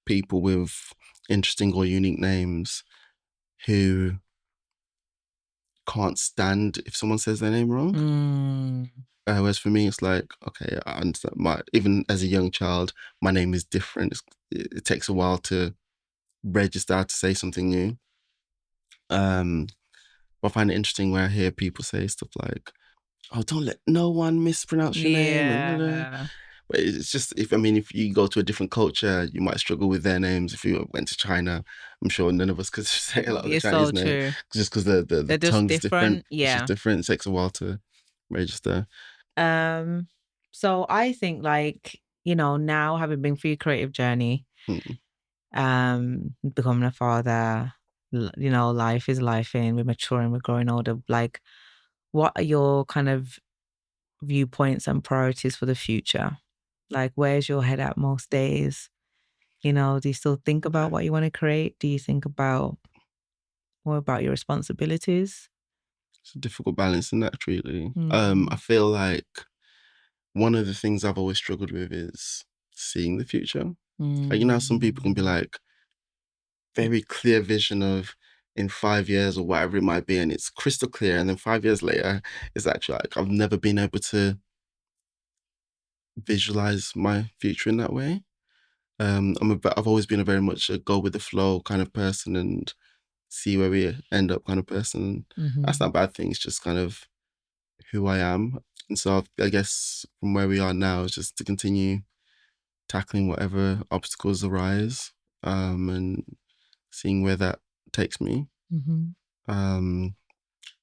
people with interesting or unique names who can't stand if someone says their name wrong. Whereas for me, it's like, okay, I understand. Even as a young child, my name is different. It takes a while to register to say something new. But I find it interesting where I hear people say stuff like, "Oh, don't let no one mispronounce your name," and blah, blah. Yeah. But it's just, if you go to a different culture, you might struggle with their names. If you went to China, I'm sure none of us could say a lot of the It's Chinese so names, true. just because the They're just tongue's different. different. It's just Yeah. different. It takes a while to register. So I think, like, now having been through your creative journey, becoming a father, life is life in, we're maturing, we're growing older. Like, what are your kind of viewpoints and priorities for the future? Like, where's your head at most days? Do you still think about what you want to create? Do you think about more about your responsibilities? It's a difficult balance in that, really. I feel like one of the things I've always struggled with is seeing the future. Like, some people can be like, very clear vision of in 5 years or whatever it might be, and it's crystal clear. And then 5 years later, it's actually like I've never been able to visualize my future in that way. I've always been a very much a go with the flow kind of person and see where we end up kind of person. That's not a bad thing. It's just kind of who I am. And so I guess from where we are now is just to continue tackling whatever obstacles arise, and seeing where that takes me.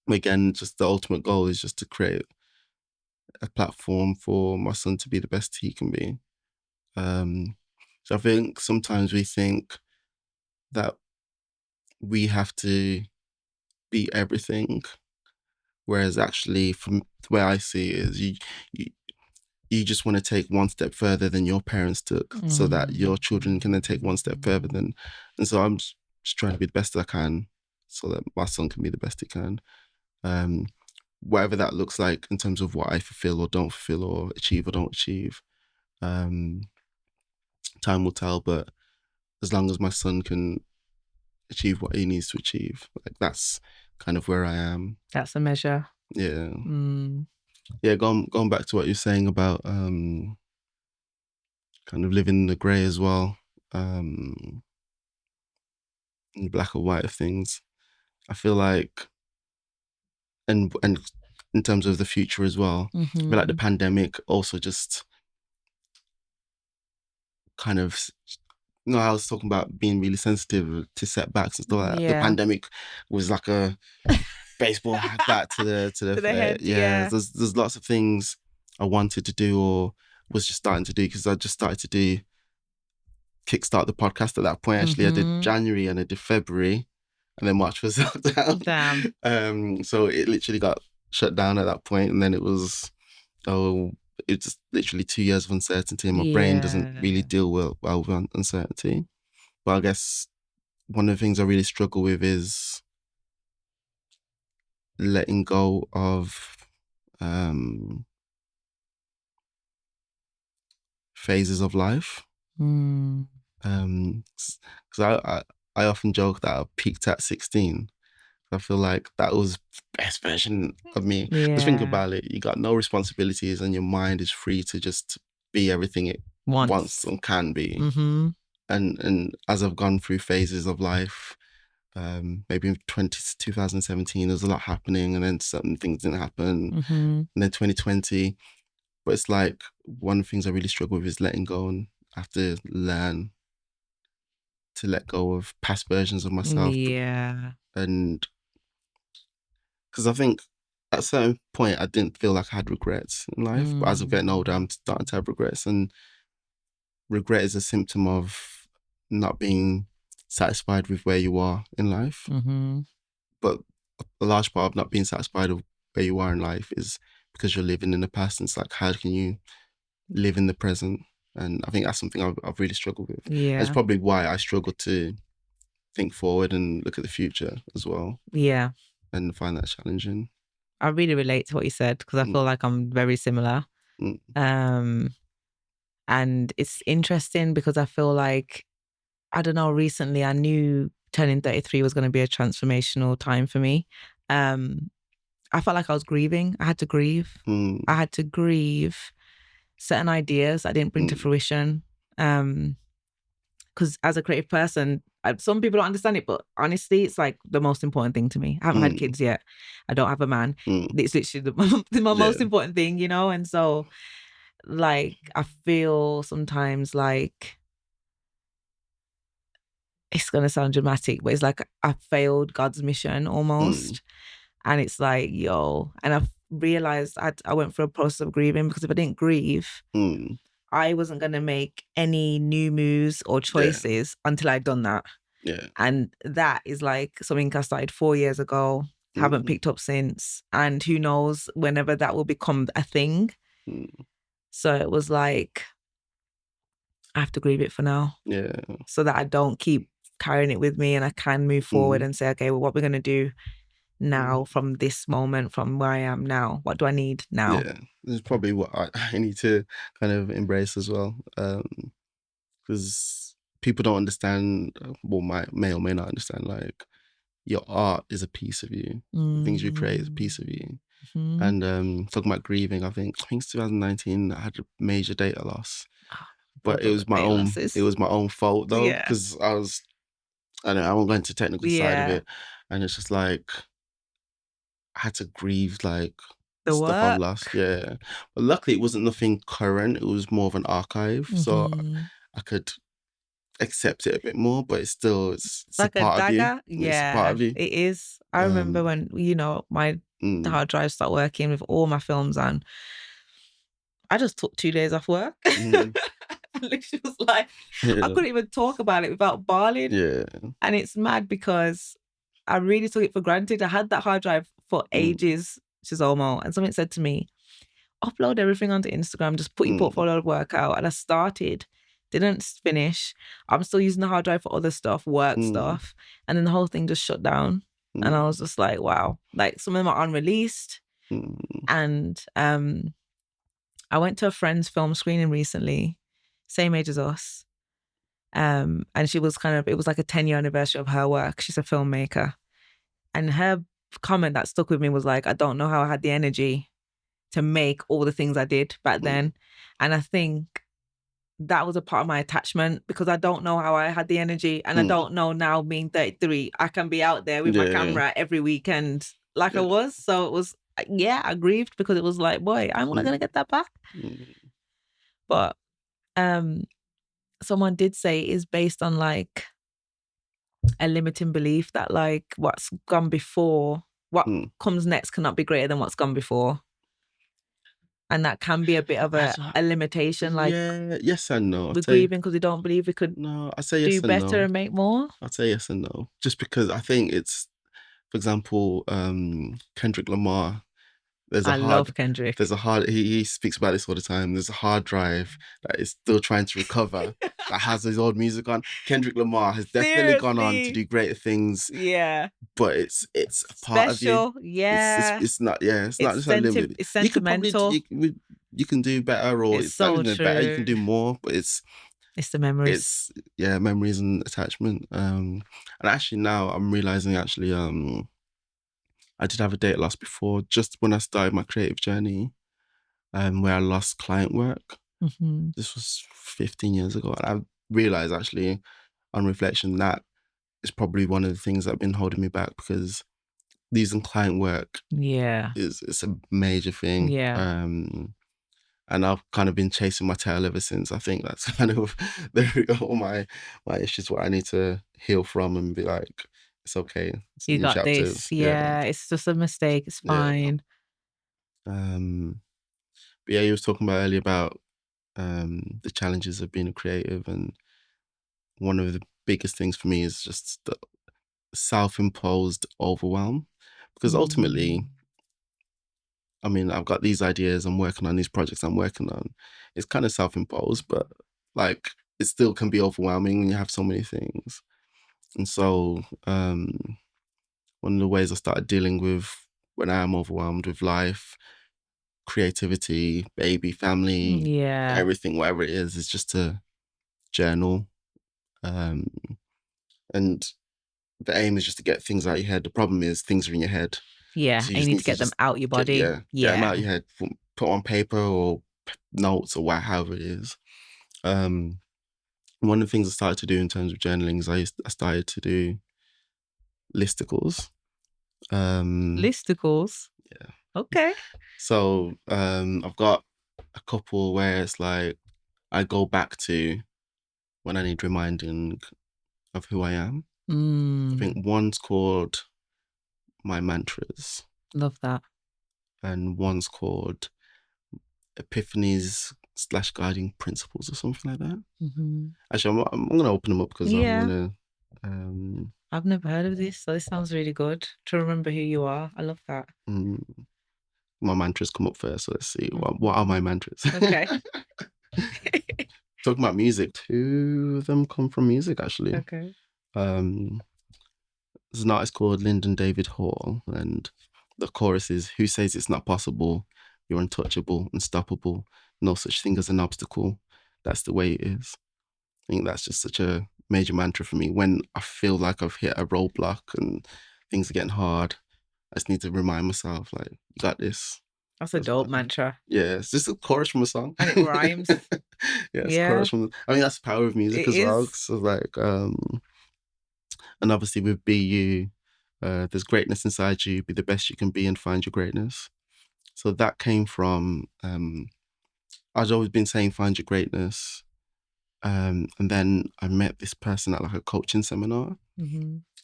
Again, just the ultimate goal is just to create a platform for my son to be the best he can be. So I think sometimes we think that we have to be everything, whereas actually, from the way I see it, is you just want to take one step further than your parents took, so that your children can then take one step further than. And so I'm just trying to be the best I can, so that my son can be the best he can. Whatever that looks like in terms of what I fulfill or don't fulfill, or achieve or don't achieve, time will tell. But as long as my son can achieve what he needs to achieve, like, that's kind of where I am. That's a measure. Yeah. Yeah, going back to what you're saying about kind of living in the grey as well, in the black or white of things. I feel like, and in terms of the future as well, I feel like the pandemic also just kind of, I was talking about being really sensitive to setbacks and stuff like that. The Yeah. pandemic was like a baseball bat to the To the head, yeah. There's lots of things I wanted to do or was just starting to do, because I just started to kickstart the podcast at that point. Actually, I did January and I did February, and then March was down. Damn. So it literally got shut down at that point, and then it's just literally 2 years of uncertainty, and my brain doesn't really deal well with uncertainty. But I guess one of the things I really struggle with is letting go of phases of life. Because I often joke that I peaked at 16. I feel like that was the best version of me. Just think about it. You got no responsibilities and your mind is free to just be everything it wants and can be. And as I've gone through phases of life, maybe in 2017, there was a lot happening, and then certain things didn't happen. And then 2020, but it's like one of the things I really struggle with is letting go, and I have to learn to let go of past versions of myself. Yeah. And because I think at a certain point, I didn't feel like I had regrets in life. But as I'm getting older, I'm starting to have regrets. And regret is a symptom of not being satisfied with where you are in life. Mm-hmm. But a large part of not being satisfied with where you are in life is because you're living in the past. And it's like, how can you live in the present? And I think that's something I've really struggled with. Yeah. That's probably why I struggle to think forward and look at the future as well. Yeah. And find that challenging. I really relate to what you said because I feel like I'm very similar. And it's interesting because I feel like, I don't know, recently I knew turning 33 was going to be a transformational time for me. I felt like I was grieving. I had to grieve. I had to grieve certain ideas I didn't bring to fruition. Because as a creative person, some people don't understand it, but honestly, it's like the most important thing to me. I haven't had kids yet. I don't have a man. It's literally my most important thing, you know? And so, like, I feel sometimes like, it's going to sound dramatic, but it's like I failed God's mission almost. And it's like, yo, and I've realized I went through a process of grieving because if I didn't grieve, I wasn't going to make any new moves or choices until I'd done that. Yeah. And that is like something I started 4 years ago, haven't picked up since. And who knows whenever that will become a thing. So it was like, I have to grieve it for now. Yeah. So that I don't keep carrying it with me and I can move forward and say, okay, well, what we're going to do now from this moment, from where I am now, what do I need now? Yeah, this is probably what I need to kind of embrace as well. Because people don't understand, well, may or may not understand, like, your art is a piece of you. The things you create is a piece of you. And talking about grieving, I think it's 2019, I had a major data loss. But it was my own fault though, because I don't know, I won't go into the technical side of it. And it's just like, I had to grieve like the stuff I've lost. Yeah. But luckily it wasn't nothing current. It was more of an archive. So I could accept it a bit more, but it's like a part a dagger. of you. It's a part of you. It is. I remember when, my hard drive started working with all my films and I just took 2 days off work. Literally was like, I couldn't even talk about it without bawling. Yeah. And it's mad because I really took it for granted. I had that hard drive for ages, Chisomo, and something said to me, upload everything onto Instagram, just put your portfolio of work out. And I started, didn't finish. I'm still using the hard drive for other stuff, work stuff. And then the whole thing just shut down. And I was just like, wow, like some of them are unreleased. And I went to a friend's film screening recently, same age as us. And she was it was like a 10-year anniversary of her work. She's a filmmaker. And her comment that stuck with me was like, I don't know how I had the energy to make all the things I did back then. And I think that was a part of my attachment because I don't know how I had the energy. And I don't know now, being 33, I can be out there with my camera every weekend like I was. So it was, I grieved because it was like, boy, I'm not going to get that back. But someone did say it is based on like a limiting belief that like what's gone before, what comes next cannot be greater than what's gone before. And that can be a bit of a limitation. Like, yes and no. We're grieving because we don't believe we could I say yes do better and make more. I'd say yes and no. Just because I think it's, for example, Kendrick Lamar. I love Kendrick. He speaks about this all the time. There's a hard drive that is still trying to recover that has his old music on. Kendrick Lamar has definitely gone on to do greater things. Yeah. But it's a part of you. Yeah. It's not just unlimited. It's sentimental. You can do better, or it's not even better, you can do more, but it's the memories. Memories and attachment. And actually now I'm realizing I did have a data loss before, just when I started my creative journey, where I lost client work. This was 15 years ago. And I realized actually, on reflection, that is probably one of the things that have been holding me back, because losing client work it's a major thing. And I've kind of been chasing my tail ever since. I think that's kind of all my issues where I need to heal from and be like, it's okay. You got this. Yeah, it's just a mistake. It's fine. But yeah, you was talking about earlier about the challenges of being a creative, and one of the biggest things for me is just the self-imposed overwhelm, because ultimately, I mean, I've got these ideas, I'm working on these projects I'm working on. It's kind of self-imposed, but like it still can be overwhelming when you have so many things. And so one of the ways I started dealing with when I am overwhelmed with life, creativity, baby, family, Yeah. everything, whatever it is just to journal. And the aim is just to get things out of your head. The problem is things are in your head. Yeah. So And you need to get them out your body. Get them out of your head, put on paper or notes or however it is. One of the things I started to do in terms of journaling is I started to do listicles. Listicles? Yeah. Okay. So I've got a couple where it's like I go back to when I need reminding of who I am. I think one's called My Mantras. Love that. And one's called Epiphanies / Guiding Principles or something like that. Actually, I'm going to open them up because I'm going to... I've never heard of this, so this sounds really good to remember who you are. I love that. My mantras come up first, so let's see. What are my mantras? Okay. Talking about music, 2 of them come from music, actually. Okay. There's an artist called Lyndon David Hall, and the chorus is, "Who says it's not possible? You're untouchable, unstoppable. No such thing as an obstacle. That's the way it is." I think that's just such a major mantra for me. When I feel like I've hit a roadblock and things are getting hard, I just need to remind myself, like, you got this. That's a dope mantra. Yeah, it's just a chorus from a song. And it rhymes. It's a chorus from... I mean, that's the power of music as well. So like, and obviously with Be You, there's greatness inside you, be the best you can be and find your greatness. So that came from, I'd always been saying find your greatness. And then I met this person at like a coaching seminar,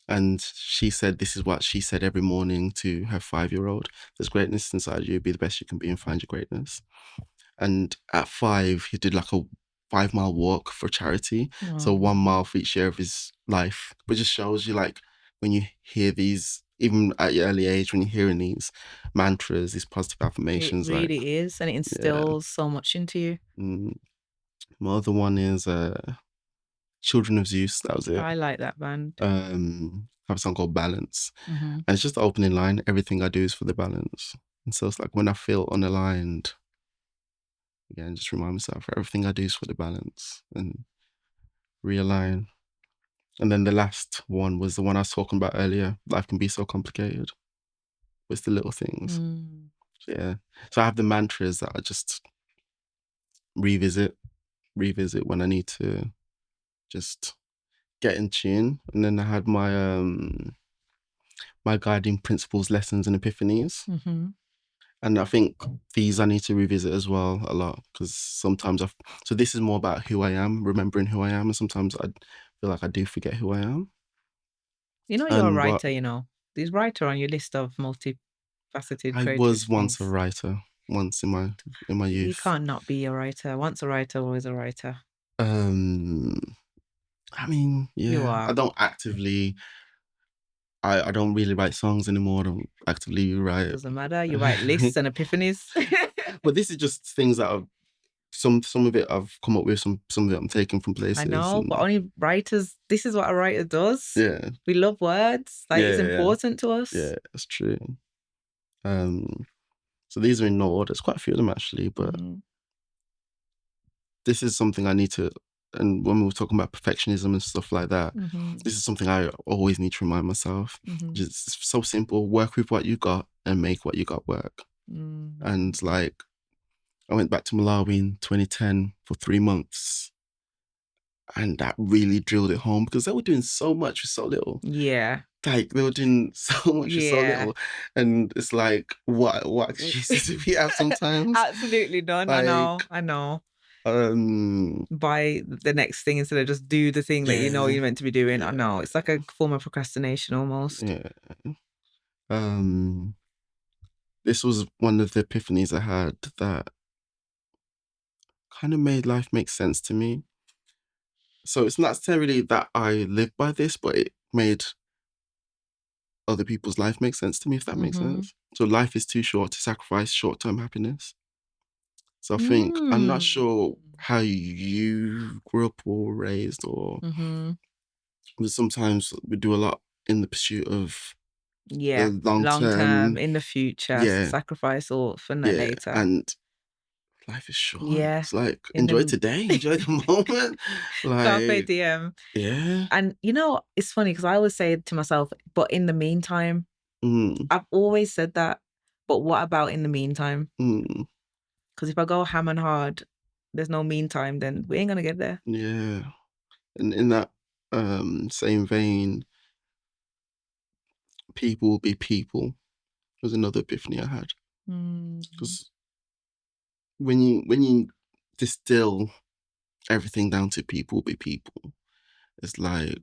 and she said this is what she said every morning to her 5-year-old: "There's greatness inside you, be the best you can be and find your greatness." And at 5, he did like a 5-mile walk for charity. So 1 mile for each year of his life. But it just shows you, like, when you hear these, even at your early age, when you're hearing these mantras, these positive affirmations. It really is. And it instills so much into you. My other one is Children of Zeus. That was it. I like that band. I have a song called Balance. And it's just the opening line: "Everything I do is for the balance." And so it's like when I feel unaligned, again, just remind myself, everything I do is for the balance, and realign. And then the last one was the one I was talking about earlier: life can be so complicated. It's the little things. So, yeah. So I have the mantras that I just revisit when I need to just get in tune. And then I had my my guiding principles, lessons, and epiphanies. And I think these I need to revisit as well a lot, because sometimes so this is more about who I am, remembering who I am, and sometimes I feel like I do forget who I am. You know, you're a writer, you know. There's writer on your list of multifaceted I creative was once things. a writer, once in my youth. You can't not be a writer. Once a writer, always a writer. I mean, yeah. You are. I don't actively... I don't really write songs anymore. I don't actively write. Doesn't matter. You write lists and epiphanies. But this is just things that I've... Some of it I've come up with, some of it I'm taking from places. I know, but only writers... This is what a writer does. Yeah. We love words. Like, it's important to us. Yeah, that's true. So these are in no order. There's quite a few of them, actually, but this is something I need to... And when we were talking about perfectionism and stuff like that, this is something I always need to remind myself. It's so simple. Work with what you got and make what you got work. And like, I went back to Malawi in 2010 for 3 months, and that really drilled it home, because they were doing so much with so little. Yeah. Like, they were doing so much with so little. And it's like, what excuses do we have sometimes? Absolutely none. Like, I know. Buy the next thing instead of just do the thing that you know you're meant to be doing. I know. It's like a form of procrastination almost. Yeah. this was one of the epiphanies I had that kind of made life make sense to me. So it's not necessarily that I live by this, but it made other people's life make sense to me, if that makes Mhm. sense. So life is too short to sacrifice short-term happiness. So I think, I'm not sure how you grew up or raised, or Mhm. but sometimes we do a lot in the pursuit of Yeah. the long Long term, term. in the future, Yeah. sacrifice all for Yeah, later. and life is short. Yeah. It's like, In enjoy the- today, enjoy the moment. Carpe Like, diem. yeah. And you know, it's funny because I always say to myself, but in the meantime, Mm, I've always said that. But what about in the meantime? mm, Because if I go ham and hard, there's no meantime, then we ain't gonna get there. yeah. And in that same vein, people will be people was another epiphany I had. Mm. Because when you distill everything down to people will be people, it's like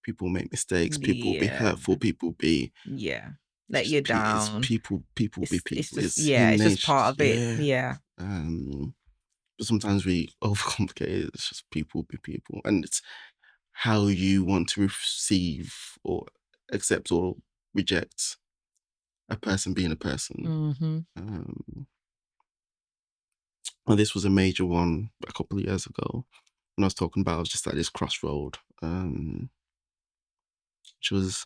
people make mistakes, people will be Yeah. hurtful, people will be Yeah. Let you it's down. people will be people. It's just, It's yeah, human it's just nature. part of it. Yeah. Yeah. But sometimes we overcomplicate it. It's just people be people, and it's how you want to receive or accept or reject a person being a person. Mm-hmm. And this was a major one a couple of years ago when I was talking about. I was just at this crossroad, which was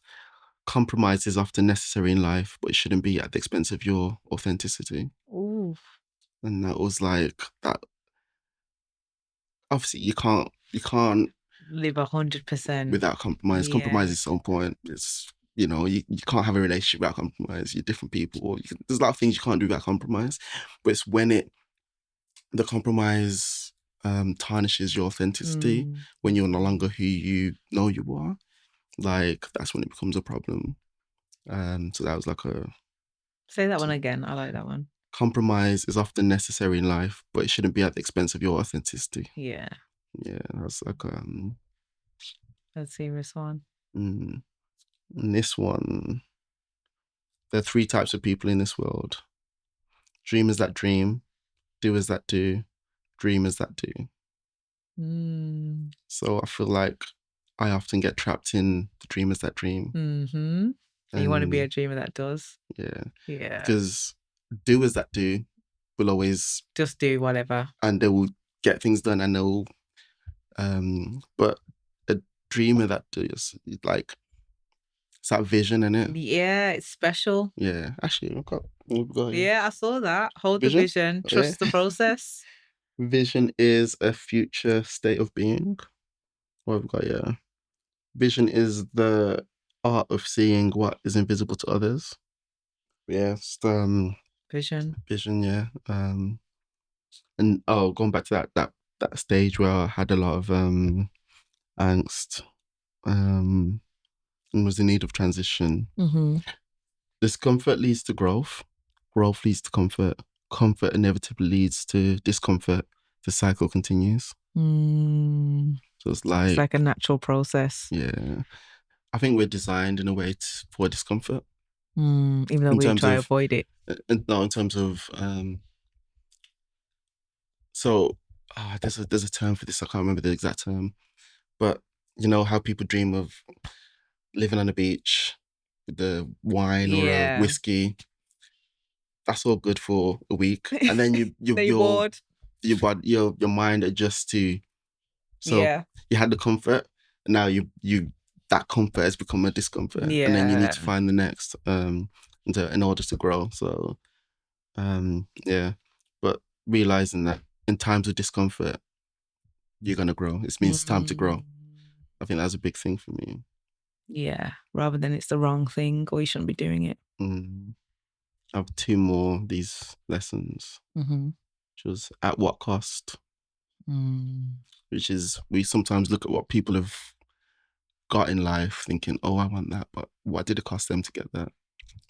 compromise is often necessary in life, but it shouldn't be at the expense of your authenticity. Ooh. And that was like that. Obviously, you can't Live 100%. without compromise. Yeah. Compromise is some point. It's, you can't have a relationship without compromise. You're different people. There's a lot of things you can't do without compromise. But it's when the compromise tarnishes your authenticity, when you're no longer who you know you are. Like, that's when it becomes a problem. So that was like Say that one again. I like that one. compromise is often necessary in life, but it shouldn't be at the expense of your authenticity. Yeah. Yeah, that's like That's a serious one. and this one. There are three types of people in this world: dreamers that dream, doers that do, dreamers that do. Mm. So I feel like I often get trapped in the dreamers that dream. Mm-hmm. And you want to be a And dreamer that does. yeah, Yeah. because doers that do will always Just do whatever. and they will get things done, and they'll but a dreamer that does, like, it's that vision in it. Yeah, it's special. Yeah, actually, we've got here. Yeah, I saw that. Hold Vision? the vision. Oh, Trust yeah. the process. Vision is a future state of being. What have we got here? Vision is the art of seeing what is invisible to others. Yes, Vision. vision, yeah. And going back to that stage where I had a lot of angst, and was in need of transition. Mm-hmm. Discomfort leads to growth. Growth leads to comfort. Comfort inevitably leads to discomfort. The cycle continues. Mm. So it's It's like a natural process. yeah. I think we're designed in a way for discomfort. Even though In we terms try to of avoid it. no, in terms of so there's a term for this. I can't remember the exact term, but you know how people dream of living on the beach with the wine or a Yeah. whiskey. That's all good for a week, and then Then you're bored. your mind adjusts to. So Yeah. you had the comfort, and now you that comfort has become a discomfort, and then you need to Yeah. find the next in order to grow. So yeah, but realizing that in times of discomfort, you're gonna grow. It means it's time to grow. I think that's a big thing for me. Yeah. Rather than it's the wrong thing or you shouldn't be doing it. I have two more of these lessons, Mm-hmm. which was at what cost, Mm. which is we sometimes look at what people have got in life thinking, oh, I want that, but what did it cost them to get that?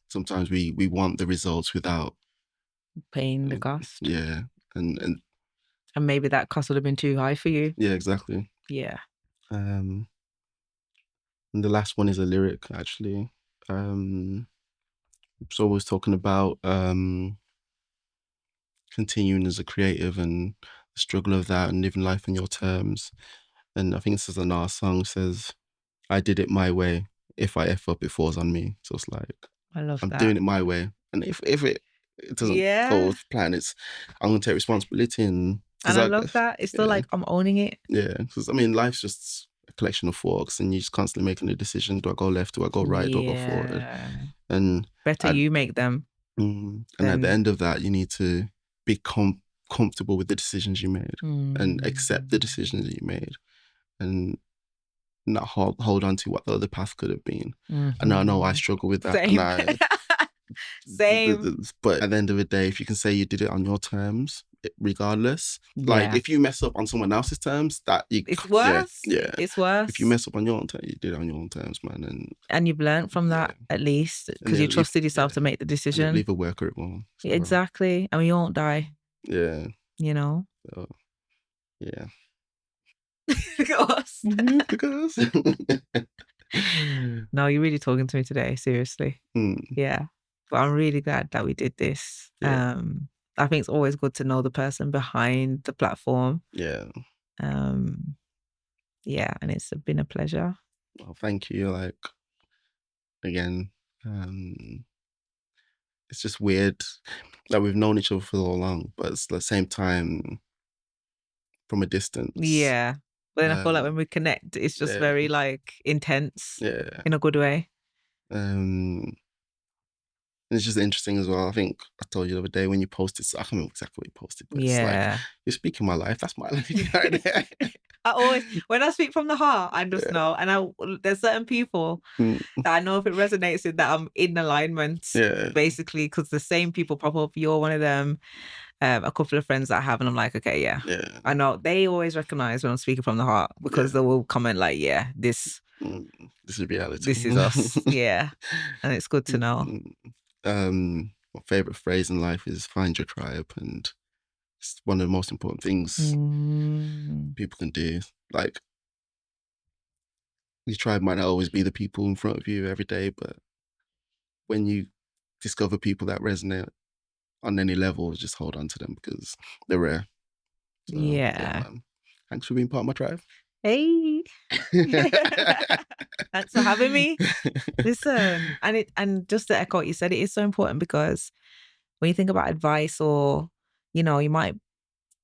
Sometimes we want the results without Paying the cost. yeah, and maybe that cost would have been too high for you. yeah, exactly. Yeah. And the last one is a lyric, actually. So always talking about continuing as a creative and the struggle of that and living life on your terms. And I think this is another song says, I did it my way. If I F up, it falls on me. So it's like, I love I'm that. doing it my way. And if it doesn't Yeah. go with plan, I'm going to take responsibility. And I love that. It's still like, I'm owning it. Yeah. Because I mean, life's just a collection of forks and you're just constantly making a decision. Do I go left? Do I go right? Do I go forward? Yeah. And Better you make them. and at the end of that, you need to be comfortable with the decisions you made and accept the decisions that you made and not hold on to what the other path could have been. And I know I struggle with that. Same. And Same. But at the end of the day, if you can say you did it on your terms, regardless, like Yeah. if you mess up on someone else's terms, it's worse. Yeah. It's worse. If you mess up on your own terms, you did it on your own terms, man. And you've learned from that at least because you trusted yourself to make the decision. Leave a worker at home. So. Exactly. And we won't die. Yeah. You know? So, yeah. Because. Because. No, you're really talking to me today, seriously. Yeah. But I'm really glad that we did this. Yeah. I think it's always good to know the person behind the platform. Yeah. Yeah, and it's been a pleasure. Well, thank you. Like, again, it's just weird that we've known each other for so long, but it's at the same time from a distance. Yeah. But then I feel like when we connect, it's just very like intense. Yeah. In a good way. And it's just interesting as well. I think I told you the other day when you posted, I can't remember exactly what you posted, but it's like, you're speaking my life. That's my life right there. I always, when I speak from the heart, I just know. And there's certain people that I know if it resonates with that I'm in alignment, basically, because the same people pop up. You're one of them. A couple of friends that I have, and I'm like, okay, yeah. I know they always recognize when I'm speaking from the heart because they will comment like, yeah, this is reality. This is us. Yeah. And it's good to know. My favorite phrase in life is find your tribe, and it's one of the most important things people can do. Like, your tribe might not always be the people in front of you every day, but when you discover people that resonate on any level, just hold on to them because they're rare. So, thanks for being part of my tribe. Hey. Thanks for having me. Listen, and just to echo what you said, it is so important because when you think about advice or, you know, you might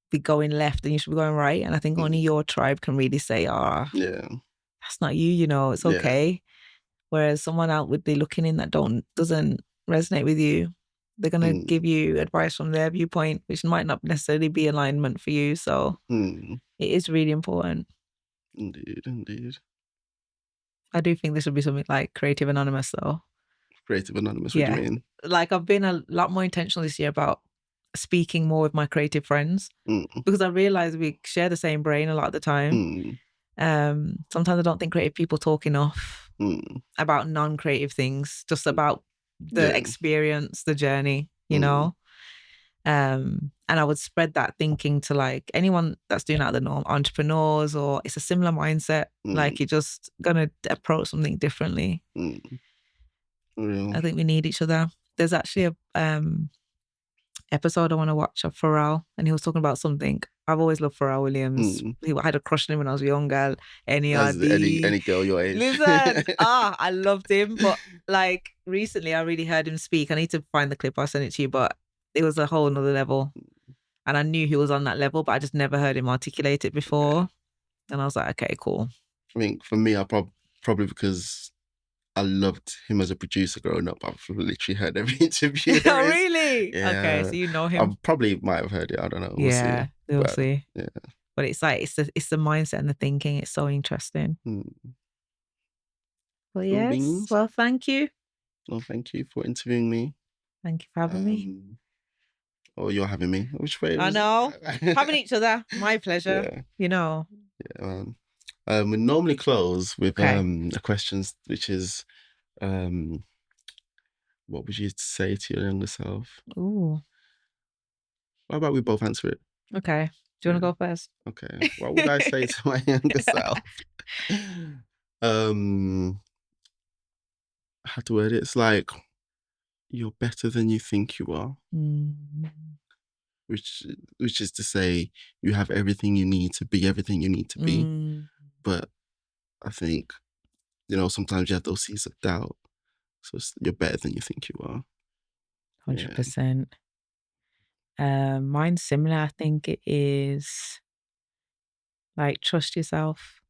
be going left and you should be going right. And I think only your tribe can really say, that's not you, you know, it's okay. Whereas someone out with the looking in that doesn't resonate with you, they're going to give you advice from their viewpoint, which might not necessarily be alignment for you. So it is really important. Indeed. I do think this would be something like Creative Anonymous, though. Creative Anonymous, what do you mean? Like, I've been a lot more intentional this year about speaking more with my creative friends because I realize we share the same brain a lot of the time. Sometimes I don't think creative people talk enough about non-creative things, just about the experience, the journey, you know? And I would spread that thinking to like anyone that's doing out of the norm, entrepreneurs, or it's a similar mindset. Like, you're just gonna approach something differently. I think we need each other. There's actually a episode I want to watch of Pharrell, and he was talking about something. I've always loved Pharrell Williams. I had a crush on him when I was younger. Any girl your age. Listen, I loved him, but like recently I really heard him speak. I need to find the clip. I'll send it to you, but it was a whole nother level. And I knew he was on that level, but I just never heard him articulate it before. And I was like, okay, cool. I mean, for me, I probably because I loved him as a producer growing up. I've literally heard every interview. Oh, really? Yeah. Okay, so you know him. I probably might have heard it. I don't know. We'll see. Yeah. But it's like, it's the mindset and the thinking. It's so interesting. Well, yes. Well, thank you. Well, thank you for interviewing me. Thank you for having me. Or you're having me. Which way? I know. Having each other. My pleasure. You know. Yeah. We normally close with a question, which is, what would you say to your younger self? Ooh. How about we both answer it? Okay. Do you want to go first? Okay. What would I say to my younger self? How to word it? It's like, you're better than you think you are, Mm. which is to say you have everything you need to be everything you need to be. Mm. But I think, sometimes you have those seeds of doubt. So you're better than you think you are. 100%. Mine's similar. I think it is like trust yourself.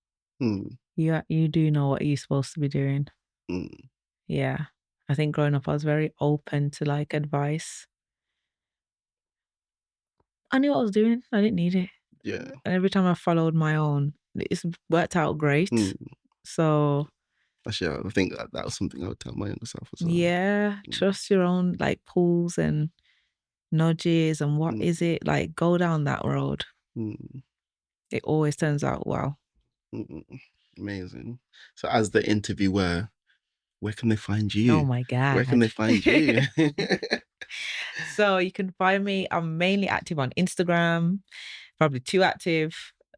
Mm, You do know what you're supposed to be doing. mm, Yeah. I think growing up I was very open to like advice. I knew what I was doing. I didn't need it. yeah. And every time I followed my own, it's worked out great. Mm. So Actually, I think that was something I would tell my younger self as well. yeah, trust your own like pulls and nudges and what is it, like go down that road. Mm, It always turns out well. amazing. So as the interviewer, where can they find you? Oh my God. Where can they find you? So you can find me. I'm mainly active on Instagram, probably too active.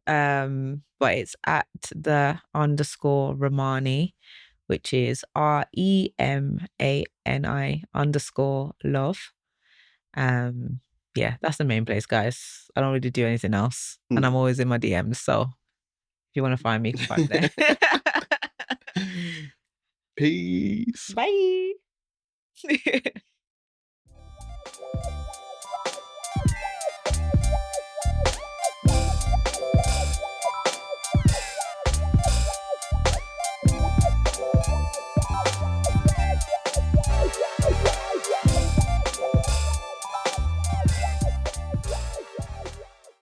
But it's at the _Romani, which is REMANI_love. Yeah, that's the main place, guys. I don't really do anything else. And I'm always in my DMs. So if you want to find me, you can find me there. Peace. Bye.